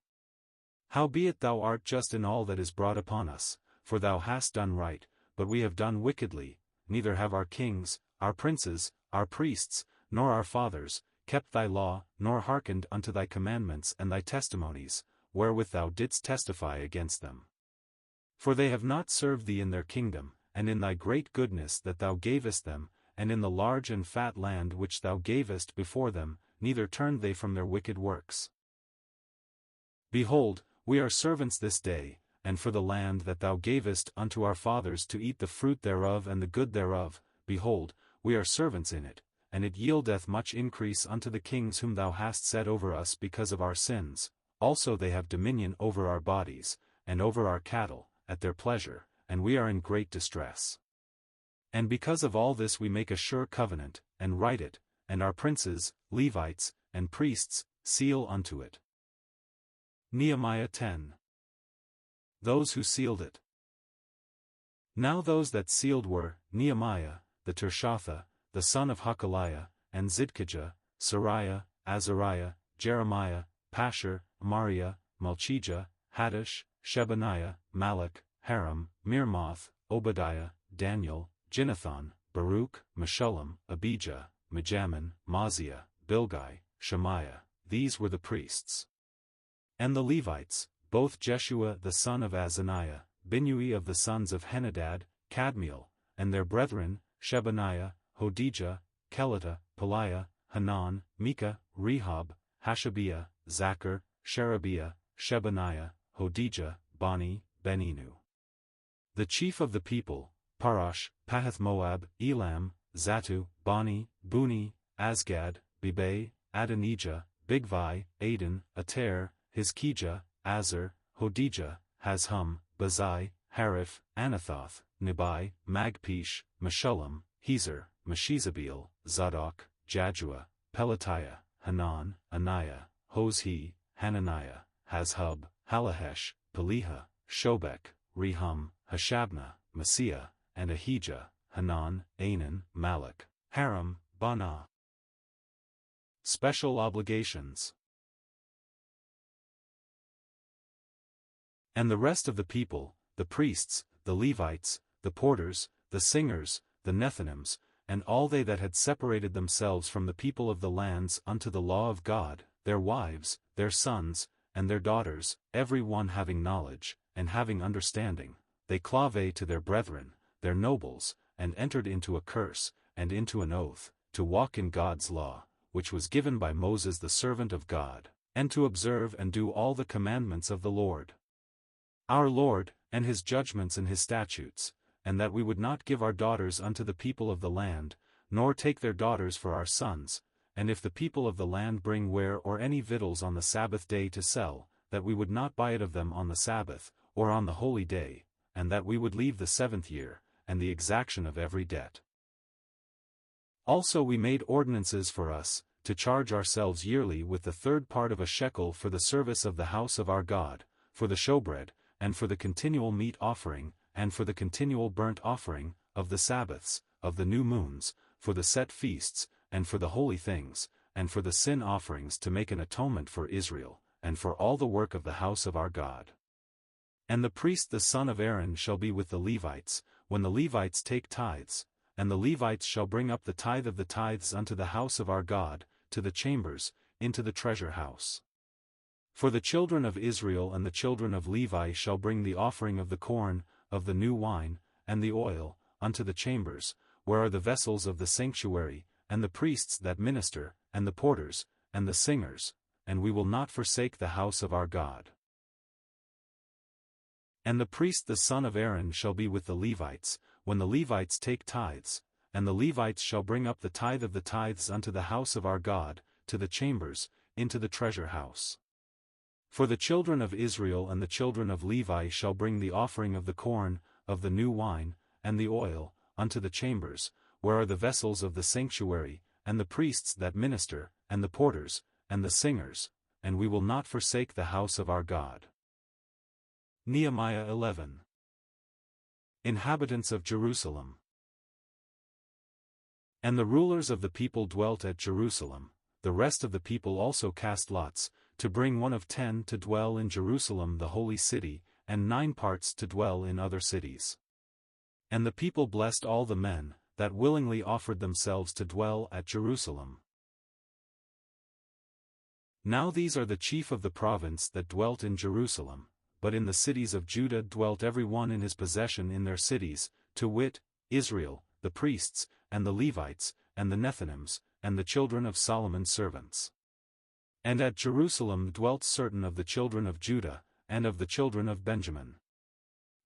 Howbeit thou art just in all that is brought upon us, for thou hast done right, but we have done wickedly, neither have our kings, our princes, our priests, nor our fathers, kept thy law, nor hearkened unto thy commandments and thy testimonies, wherewith thou didst testify against them. For they have not served thee in their kingdom, and in thy great goodness that thou gavest them, and in the large and fat land which thou gavest before them, neither turned they from their wicked works. Behold, we are servants this day, and for the land that thou gavest unto our fathers to eat the fruit thereof and the good thereof, behold, we are servants in it, and it yieldeth much increase unto the kings whom thou hast set over us because of our sins, also they have dominion over our bodies, and over our cattle, at their pleasure, and we are in great distress. And because of all this we make a sure covenant, and write it, and our princes, Levites, and priests, seal unto it. Nehemiah 10. Those who sealed it. Now those that sealed were, Nehemiah, the Tirshatha, the son of Hakaliah, and Zidkijah, Sariah, Azariah, Jeremiah, Pashur, Amariah, Malchijah, Haddish, Shebaniah, Malach, Haram, Mirmoth, Obadiah, Daniel, Ginnathan, Baruch, Meshullam, Abijah, Mijamin, Maaziah, Bilgai, Shemaiah. These were the priests. And the Levites, both Jeshua the son of Azaniah, Binnui of the sons of Henadad, Kadmiel, and their brethren, Shebaniah, Hodijah, Kelita, Peliah, Hanan, Micah, Rehob, Hashabiah, Zachar, Sherebiah, Shebaniah, Hodijah, Bani, Beninu. The chief of the people, Parash, Pahath-Moab, Elam, Zatu, Bani, Buni, Asgad, Bibai, Adonijah, Bigvai, Adin, Ater, Hizkijah, Azar, Hodijah, Hazhum, Bazai, Hariph, Anathoth, Nibai, Magpish, Meshullam, Hezer, Meshezabeel, Zadok, Jadua, Pelatiah, Hanan, Anaiah, Hozhi, Hananiah, Hazhub, Halahesh, Peliha, Shobek, Rehum, Hashabnah, Messiah, and Ahijah, Hanan, Anan, Malach, Haram, Bana. Special obligations. And the rest of the people, the priests, the Levites, the porters, the singers, the Nethinims, and all they that had separated themselves from the people of the lands unto the law of God, their wives, their sons, and their daughters, every one having knowledge, and having understanding, they clave to their brethren, their nobles, and entered into a curse, and into an oath, to walk in God's law, which was given by Moses the servant of God, and to observe and do all the commandments of the Lord our Lord, and his judgments and his statutes, and that we would not give our daughters unto the people of the land, nor take their daughters for our sons, and if the people of the land bring ware or any victuals on the Sabbath day to sell, that we would not buy it of them on the Sabbath, or on the holy day, and that we would leave the 7th year, and the exaction of every debt. Also we made ordinances for us, to charge ourselves yearly with the 3rd part of a shekel for the service of the house of our God, for the showbread, and for the continual meat offering, and for the continual burnt offering, of the Sabbaths, of the new moons, for the set feasts, and for the holy things, and for the sin offerings to make an atonement for Israel, and for all the work of the house of our God. And the priest the son of Aaron shall be with the Levites, when the Levites take tithes, and the Levites shall bring up the tithe of the tithes unto the house of our God, to the chambers, into the treasure house. For the children of Israel and the children of Levi shall bring the offering of the corn, of the new wine, and the oil, unto the chambers, where are the vessels of the sanctuary, and the priests that minister, and the porters, and the singers, and we will not forsake the house of our God. And the priest the son of Aaron shall be with the Levites, when the Levites take tithes, and the Levites shall bring up the tithe of the tithes unto the house of our God, to the chambers, into the treasure house. For the children of Israel and the children of Levi shall bring the offering of the corn, of the new wine, and the oil, unto the chambers, where are the vessels of the sanctuary, and the priests that minister, and the porters, and the singers, and we will not forsake the house of our God. Nehemiah 11. Inhabitants of Jerusalem. And the rulers of the people dwelt at Jerusalem, the rest of the people also cast lots, to bring 1 of 10 to dwell in Jerusalem the holy city, and 9 parts to dwell in other cities. And the people blessed all the men, that willingly offered themselves to dwell at Jerusalem. Now these are the chief of the province that dwelt in Jerusalem, but in the cities of Judah dwelt every one in his possession in their cities, to wit, Israel, the priests, and the Levites, and the Nethinims, and the children of Solomon's servants. And at Jerusalem dwelt certain of the children of Judah, and of the children of Benjamin.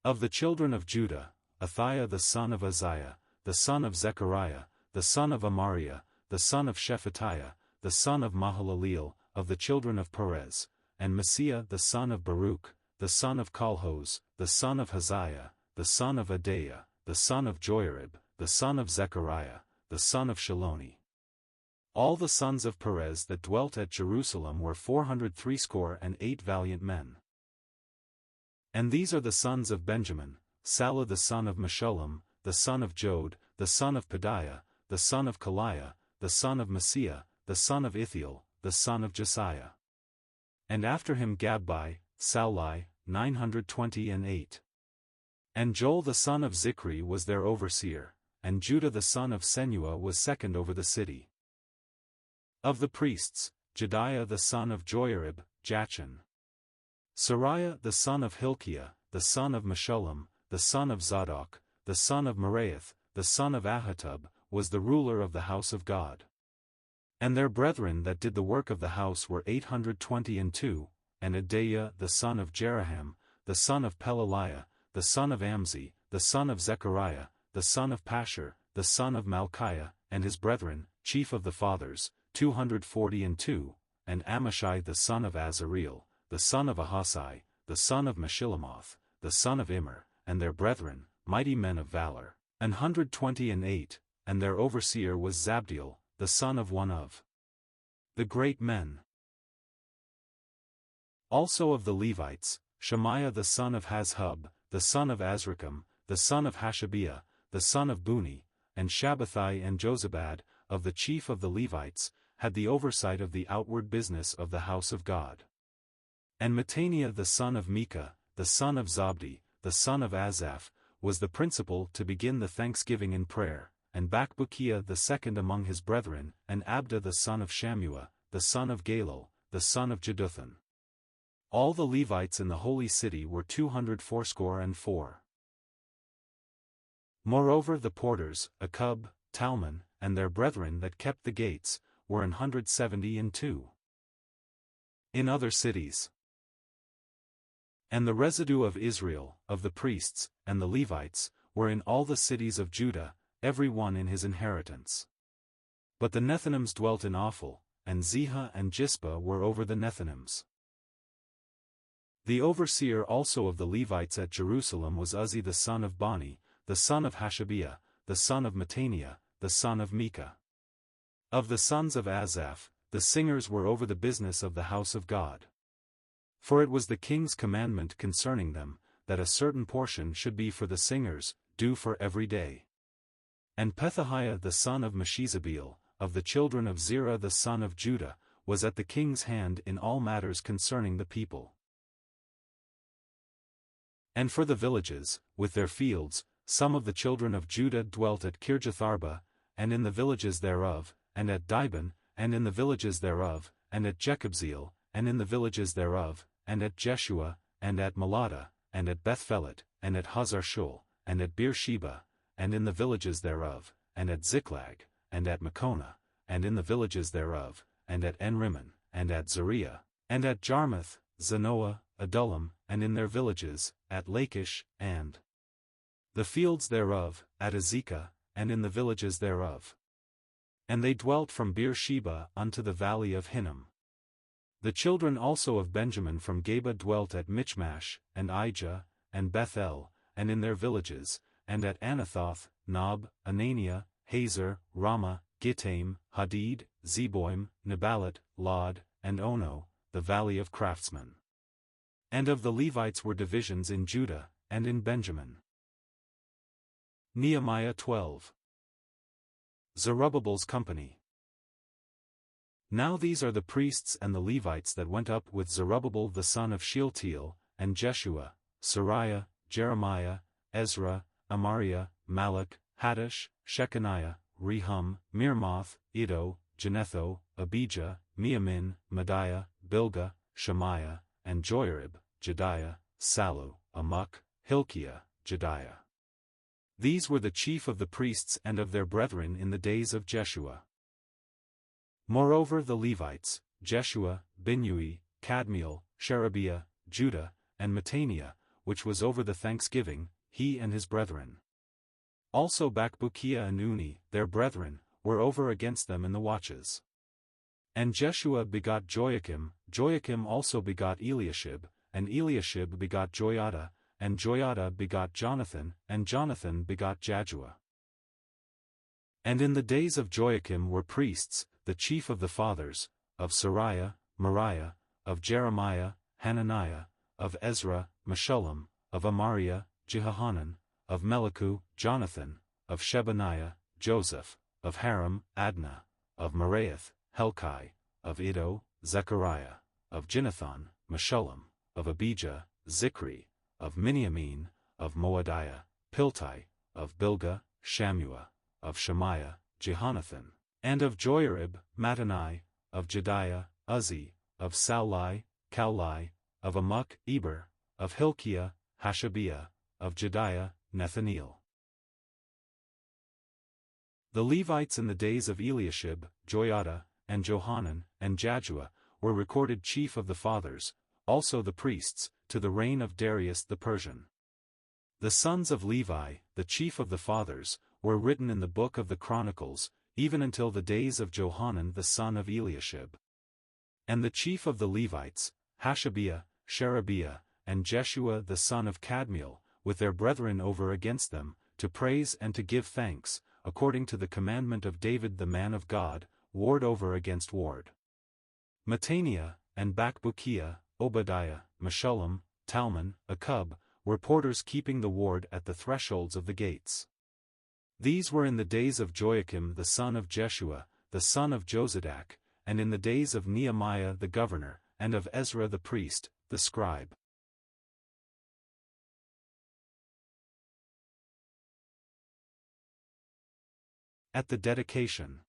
Of the children of Judah, Athaiah the son of Uzziah, the son of Zechariah, the son of Amariah, the son of Shephatiah, the son of Mahalaleel, of the children of Perez, and Messiah the son of Baruch, the son of Colhoz, the son of Haziah, the son of Adaiah, the son of Joiarib, the son of Zechariah, the son of Shiloni. All the sons of Perez that dwelt at Jerusalem were 468 valiant men. And these are the sons of Benjamin, Salah the son of Meshullam, the son of Jod, the son of Pedaiah, the son of Kaliah, the son of Messiah, the son of Ithiel, the son of Josiah. And after him Gabbai, Saulai, 928. And Joel the son of Zichri was their overseer, and Judah the son of Senua was second over the city. Of the priests, Jediah the son of Joiarib, Jachin. Sariah the son of Hilkiah, the son of Meshullam, the son of Zadok, the son of Meraioth, the son of Ahitub, was the ruler of the house of God. And their brethren that did the work of the house were 822, and Adaiah the son of Jeraham, the son of Pelaliah, the son of Amzi, the son of Zechariah, the son of Pashur, the son of Malchiah, and his brethren, chief of the fathers, 242, and Amashai the son of Azareel, the son of Ahasai, the son of Meshillemoth, the son of Immer, and their brethren, mighty men of valor, 128, and their overseer was Zabdiel, the son of one of the great men. Also of the Levites, Shemaiah the son of Hazhub, the son of Azrikam, the son of Hashabiah, the son of Buni, and Shabbathai and Jozabad, of the chief of the Levites, had the oversight of the outward business of the house of God. And Mattaniah the son of Micah, the son of Zabdi, the son of Asaph, was the principal to begin the thanksgiving in prayer, and Bakbukiah the second among his brethren, and Abda the son of Shammua, the son of Galal, the son of Jeduthun. All the Levites in the holy city were 284. Moreover the porters, Akub, Talmon, and their brethren that kept the gates, were 172. In other cities. And the residue of Israel, of the priests, and the Levites, were in all the cities of Judah, every one in his inheritance. But the Nethinims dwelt in Ophel, and Zihah and Jispa were over the Nethinims. The overseer also of the Levites at Jerusalem was Uzzi the son of Bani, the son of Hashabiah, the son of Mattaniah, the son of Micah. Of the sons of Asaph, the singers were over the business of the house of God. For it was the king's commandment concerning them, that a certain portion should be for the singers, due for every day. And Pethahiah the son of Meshezabeel, of the children of Zerah the son of Judah, was at the king's hand in all matters concerning the people. And for the villages, with their fields, some of the children of Judah dwelt at Kirjatharba, and in the villages thereof, and at Dibon, and in the villages thereof, and at Jekabzeel, and in the villages thereof, and at Jeshua, and at Malada, and at Bethphelet, and at Hazar-Shul, and at Beersheba, and in the villages thereof, and at Ziklag, and at Makona, and in the villages thereof, and at En-Rimmon, and at Zariah, and at Jarmuth, Zanoah, Adullam, and in their villages, at Lachish, and the fields thereof, at Azekah, and in the villages thereof. And they dwelt from Beersheba unto the valley of Hinnom. The children also of Benjamin from Geba dwelt at Michmash, and Ijah, and Bethel, and in their villages, and at Anathoth, Nob, Ananiah, Hazor, Ramah, Gittaim, Hadid, Zeboim, Nebalat, Lod, and Ono, the valley of craftsmen. And of the Levites were divisions in Judah, and in Benjamin. Nehemiah 12. Zerubbabel's company. Now these are the priests and the Levites that went up with Zerubbabel the son of Shealtiel, and Jeshua, Sariah, Jeremiah, Ezra, Amariah, Malach, Haddash, Shechaniah, Rehum, Mirmoth, Iddo, Genetho, Abijah, Miamin, Mediah, Bilgah, Shemaiah, and Joiarib, Jediah, Sallu, Amok, Hilkiah, Jediah. These were the chief of the priests and of their brethren in the days of Jeshua. Moreover the Levites, Jeshua, Binnui, Kadmiel, Sherebiah, Judah, and Mattaniah, which was over the thanksgiving, he and his brethren. Also Bakbukiah and Uni, their brethren, were over against them in the watches. And Jeshua begot Joachim, Joachim also begot Eliashib, and Eliashib begot Joiada, and Joiada begot Jonathan, and Jonathan begot Jaddua. And in the days of Joachim were priests, the chief of the fathers, of Sariah, Moriah, of Jeremiah, Hananiah, of Ezra, Meshullam, of Amariah, Jehohanan, of Melichu, Jonathan, of Shebaniah, Joseph, of Haram, Adnah, of Meraioth, Helkai, of Iddo, Zechariah, of Ginnathan, Meshullam, of Abijah, Zichri, of Miniamin, of Moadiah, Piltai, of Bilgah, Shammua, of Shemaiah, Jehonathan, and of Joiarib, Mattanai, of Jediah, Uzzi, of Saulai, Kaulai, of Amok, Eber, of Hilkiah, Hashabiah, of Jediah, Nethaneel. The Levites in the days of Eliashib, Joiada, and Johanan, and Jaddua, were recorded chief of the fathers, also the priests, to the reign of Darius the Persian. The sons of Levi, the chief of the fathers, were written in the book of the Chronicles, even until the days of Johanan the son of Eliashib. And the chief of the Levites, Hashabiah, Sherebiah, and Jeshua the son of Kadmiel, with their brethren over against them, to praise and to give thanks, according to the commandment of David the man of God, ward over against ward. Mattaniah, and Bakbukiah, Obadiah, Meshullam, Talmon, Akub, were porters keeping the ward at the thresholds of the gates. These were in the days of Joachim the son of Jeshua, the son of Josadak, and in the days of Nehemiah the governor, and of Ezra the priest, the scribe. At the dedication.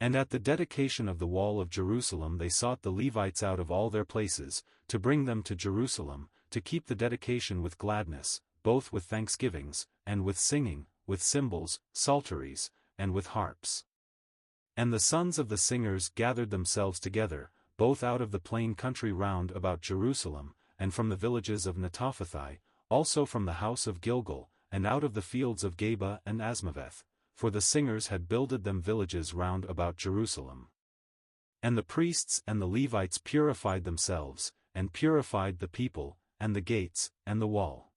And at the dedication of the wall of Jerusalem they sought the Levites out of all their places, to bring them to Jerusalem, to keep the dedication with gladness, both with thanksgivings, and with singing, with cymbals, psalteries, and with harps. And the sons of the singers gathered themselves together, both out of the plain country round about Jerusalem, and from the villages of Netophathi, also from the house of Gilgal, and out of the fields of Geba and Asmaveth, for the singers had builded them villages round about Jerusalem. And the priests and the Levites purified themselves, and purified the people, and the gates, and the wall.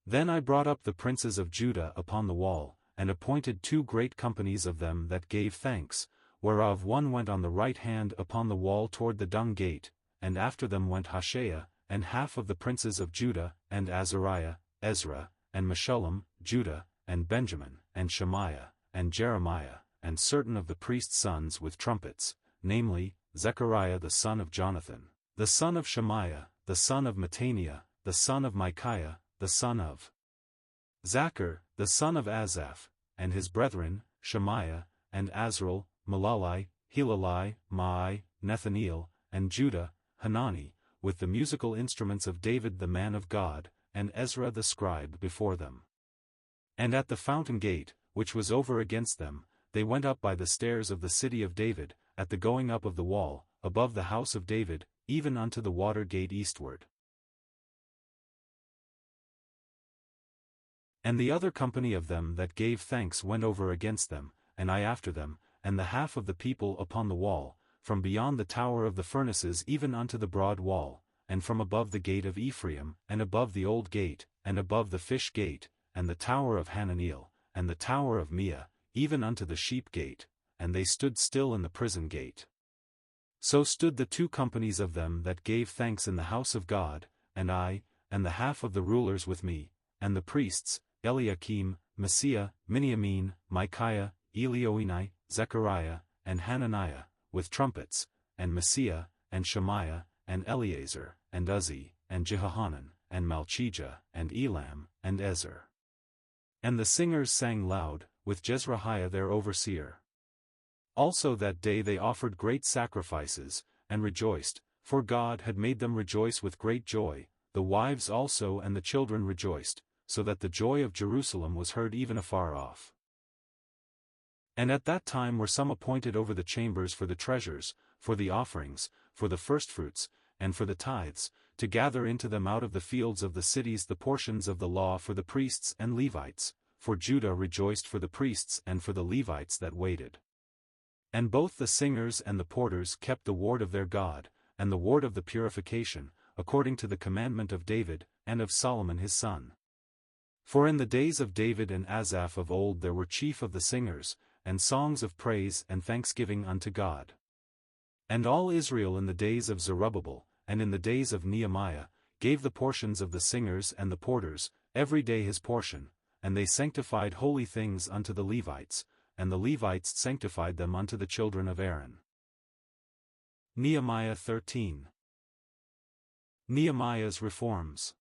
Then I brought up the princes of Judah upon the wall, and appointed 2 great companies of them that gave thanks, whereof one went on the right hand upon the wall toward the dung gate, and after them went Hoshea, and half of the princes of Judah, and Azariah, Ezra, and Meshullam, Judah, and Benjamin, and Shemaiah, and Jeremiah, and certain of the priests' sons with trumpets, namely, Zechariah the son of Jonathan, the son of Shemaiah, the son of Mattaniah, the son of Micaiah, the son of Zachar, the son of Asaph, and his brethren, Shemaiah, and Azrael, Malali, Hilalai, Maai, Nethaniel, and Judah, Hanani, with the musical instruments of David the man of God, and Ezra the scribe before them. And at the fountain gate, which was over against them, they went up by the stairs of the city of David, at the going up of the wall, above the house of David, even unto the water gate eastward. And the other company of them that gave thanks went over against them, and I after them, and the half of the people upon the wall, from beyond the tower of the furnaces even unto the broad wall, and from above the gate of Ephraim, and above the old gate, and above the fish gate, and the tower of Hananiel, and the tower of Meah, even unto the sheep gate, and they stood still in the prison gate. So stood the 2 companies of them that gave thanks in the house of God, and I, and the half of the rulers with me, and the priests, Eliakim, Maaseiah, Miniamin, Micaiah, Elioenai, Zechariah, and Hananiah, with trumpets, and Maaseiah, and Shemaiah, and Eleazar, and Uzzi, and Jehohanan, and Malchijah, and Elam, and Ezer. And the singers sang loud, with Jezrahiah their overseer. Also that day they offered great sacrifices, and rejoiced, for God had made them rejoice with great joy, the wives also and the children rejoiced, so that the joy of Jerusalem was heard even afar off. And at that time were some appointed over the chambers for the treasures, for the offerings, for the firstfruits, and for the tithes, to gather into them out of the fields of the cities the portions of the law for the priests and Levites, for Judah rejoiced for the priests and for the Levites that waited. And both the singers and the porters kept the ward of their God, and the ward of the purification, according to the commandment of David, and of Solomon his son. For in the days of David and Asaph of old there were chief of the singers, and songs of praise and thanksgiving unto God. And all Israel in the days of Zerubbabel, and in the days of Nehemiah, gave the portions of the singers and the porters, every day his portion, and they sanctified holy things unto the Levites, and the Levites sanctified them unto the children of Aaron. Nehemiah 13. Nehemiah's reforms.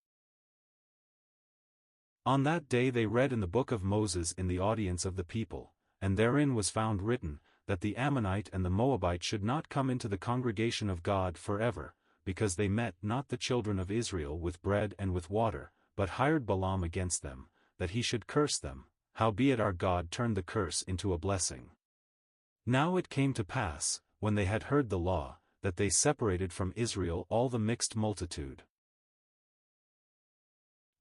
On that day they read in the book of Moses in the audience of the people, and therein was found written, that the Ammonite and the Moabite should not come into the congregation of God forever, because they met not the children of Israel with bread and with water, but hired Balaam against them, that he should curse them, howbeit our God turned the curse into a blessing. Now it came to pass, when they had heard the law, that they separated from Israel all the mixed multitude.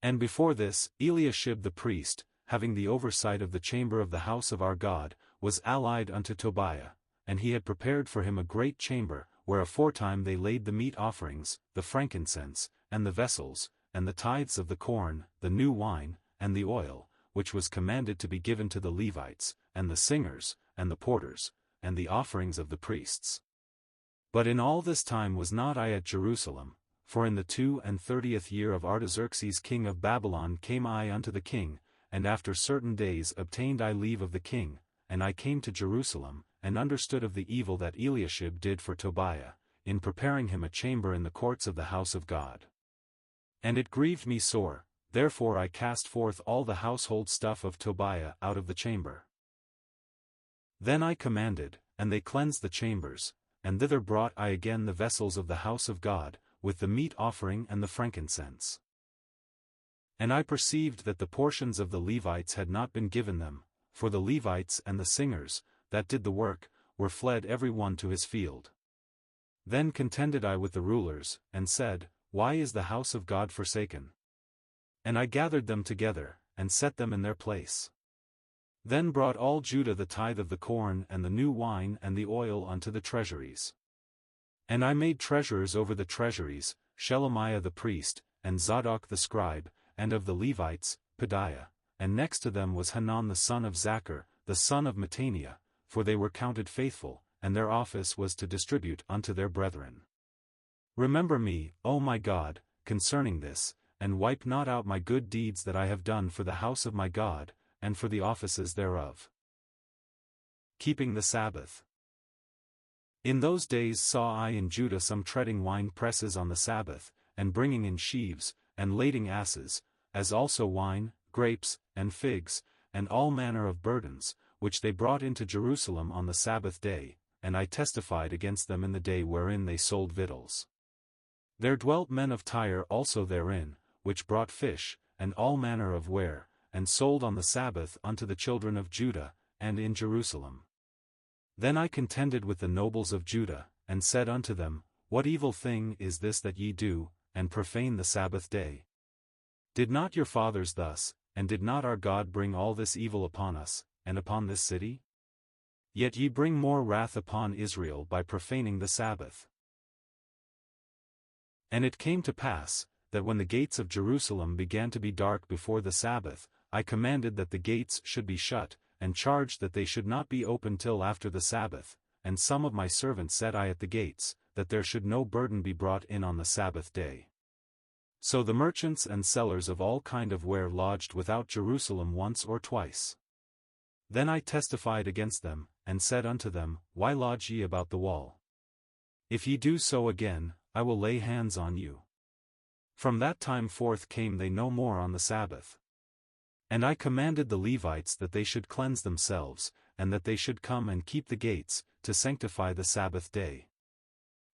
And before this, Eliashib the priest, having the oversight of the chamber of the house of our God, was allied unto Tobiah, and he had prepared for him a great chamber, where aforetime they laid the meat offerings, the frankincense, and the vessels, and the tithes of the corn, the new wine, and the oil, which was commanded to be given to the Levites, and the singers, and the porters, and the offerings of the priests. But in all this time was not I at Jerusalem, for in the 32nd year of Artaxerxes king of Babylon came I unto the king, and after certain days obtained I leave of the king, and I came to Jerusalem, and understood of the evil that Eliashib did for Tobiah, in preparing him a chamber in the courts of the house of God. And it grieved me sore, therefore I cast forth all the household stuff of Tobiah out of the chamber. Then I commanded, and they cleansed the chambers, and thither brought I again the vessels of the house of God, with the meat offering and the frankincense. And I perceived that the portions of the Levites had not been given them, for the Levites and the singers, that did the work, were fled every one to his field. Then contended I with the rulers, and said, Why is the house of God forsaken? And I gathered them together, and set them in their place. Then brought all Judah the tithe of the corn and the new wine and the oil unto the treasuries. And I made treasurers over the treasuries, Shelemiah the priest, and Zadok the scribe, and of the Levites, Pedaiah, and next to them was Hanan the son of Zachar, the son of Mattaniah, for they were counted faithful, and their office was to distribute unto their brethren. Remember me, O my God, concerning this, and wipe not out my good deeds that I have done for the house of my God, and for the offices thereof. Keeping the Sabbath. In those days saw I in Judah some treading wine presses on the Sabbath, and bringing in sheaves, and lading asses, as also wine, grapes, and figs, and all manner of burdens, which they brought into Jerusalem on the Sabbath day, and I testified against them in the day wherein they sold victuals. There dwelt men of Tyre also therein, which brought fish, and all manner of ware, and sold on the Sabbath unto the children of Judah, and in Jerusalem. Then I contended with the nobles of Judah, and said unto them, What evil thing is this that ye do, and profane the Sabbath day? Did not your fathers thus, and did not our God bring all this evil upon us, and upon this city? Yet ye bring more wrath upon Israel by profaning the Sabbath. And it came to pass, that when the gates of Jerusalem began to be dark before the Sabbath, I commanded that the gates should be shut, and charged that they should not be opened till after the Sabbath, and some of my servants set I at the gates, that there should no burden be brought in on the Sabbath day. So the merchants and sellers of all kind of ware lodged without Jerusalem once or twice. Then I testified against them, and said unto them, Why lodge ye about the wall? If ye do so again, I will lay hands on you. From that time forth came they no more on the Sabbath. And I commanded the Levites that they should cleanse themselves, and that they should come and keep the gates, to sanctify the Sabbath day.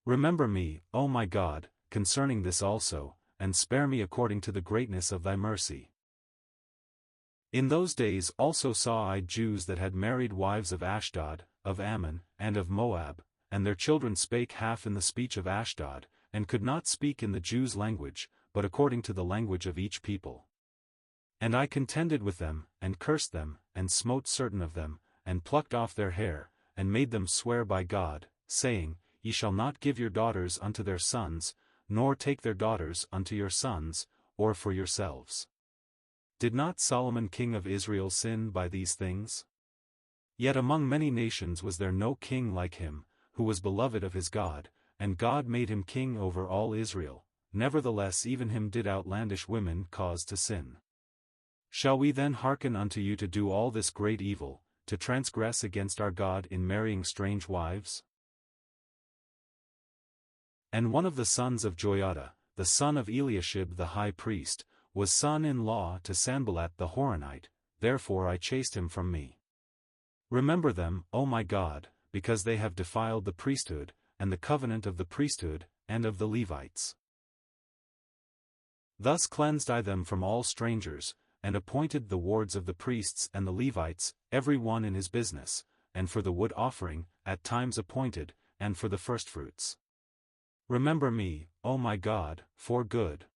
Remember me, O my God, concerning this also, and spare me according to the greatness of thy mercy. In those days also saw I Jews that had married wives of Ashdod, of Ammon, and of Moab, and their children spake half in the speech of Ashdod, and could not speak in the Jews' language, but according to the language of each people. And I contended with them, and cursed them, and smote certain of them, and plucked off their hair, and made them swear by God, saying, Ye shall not give your daughters unto their sons, nor take their daughters unto your sons, or for yourselves. Did not Solomon king of Israel sin by these things? Yet among many nations was there no king like him, who was beloved of his God, and God made him king over all Israel. Nevertheless even him did outlandish women cause to sin. Shall we then hearken unto you to do all this great evil, to transgress against our God in marrying strange wives? And one of the sons of Joiada, the son of Eliashib the high priest, was son-in-law to Sanballat the Horonite, therefore I chased him from me. Remember them, O my God, because they have defiled the priesthood, and the covenant of the priesthood, and of the Levites. Thus cleansed I them from all strangers, and appointed the wards of the priests and the Levites, every one in his business, and for the wood offering, at times appointed, and for the firstfruits. Remember me, O my God, for good.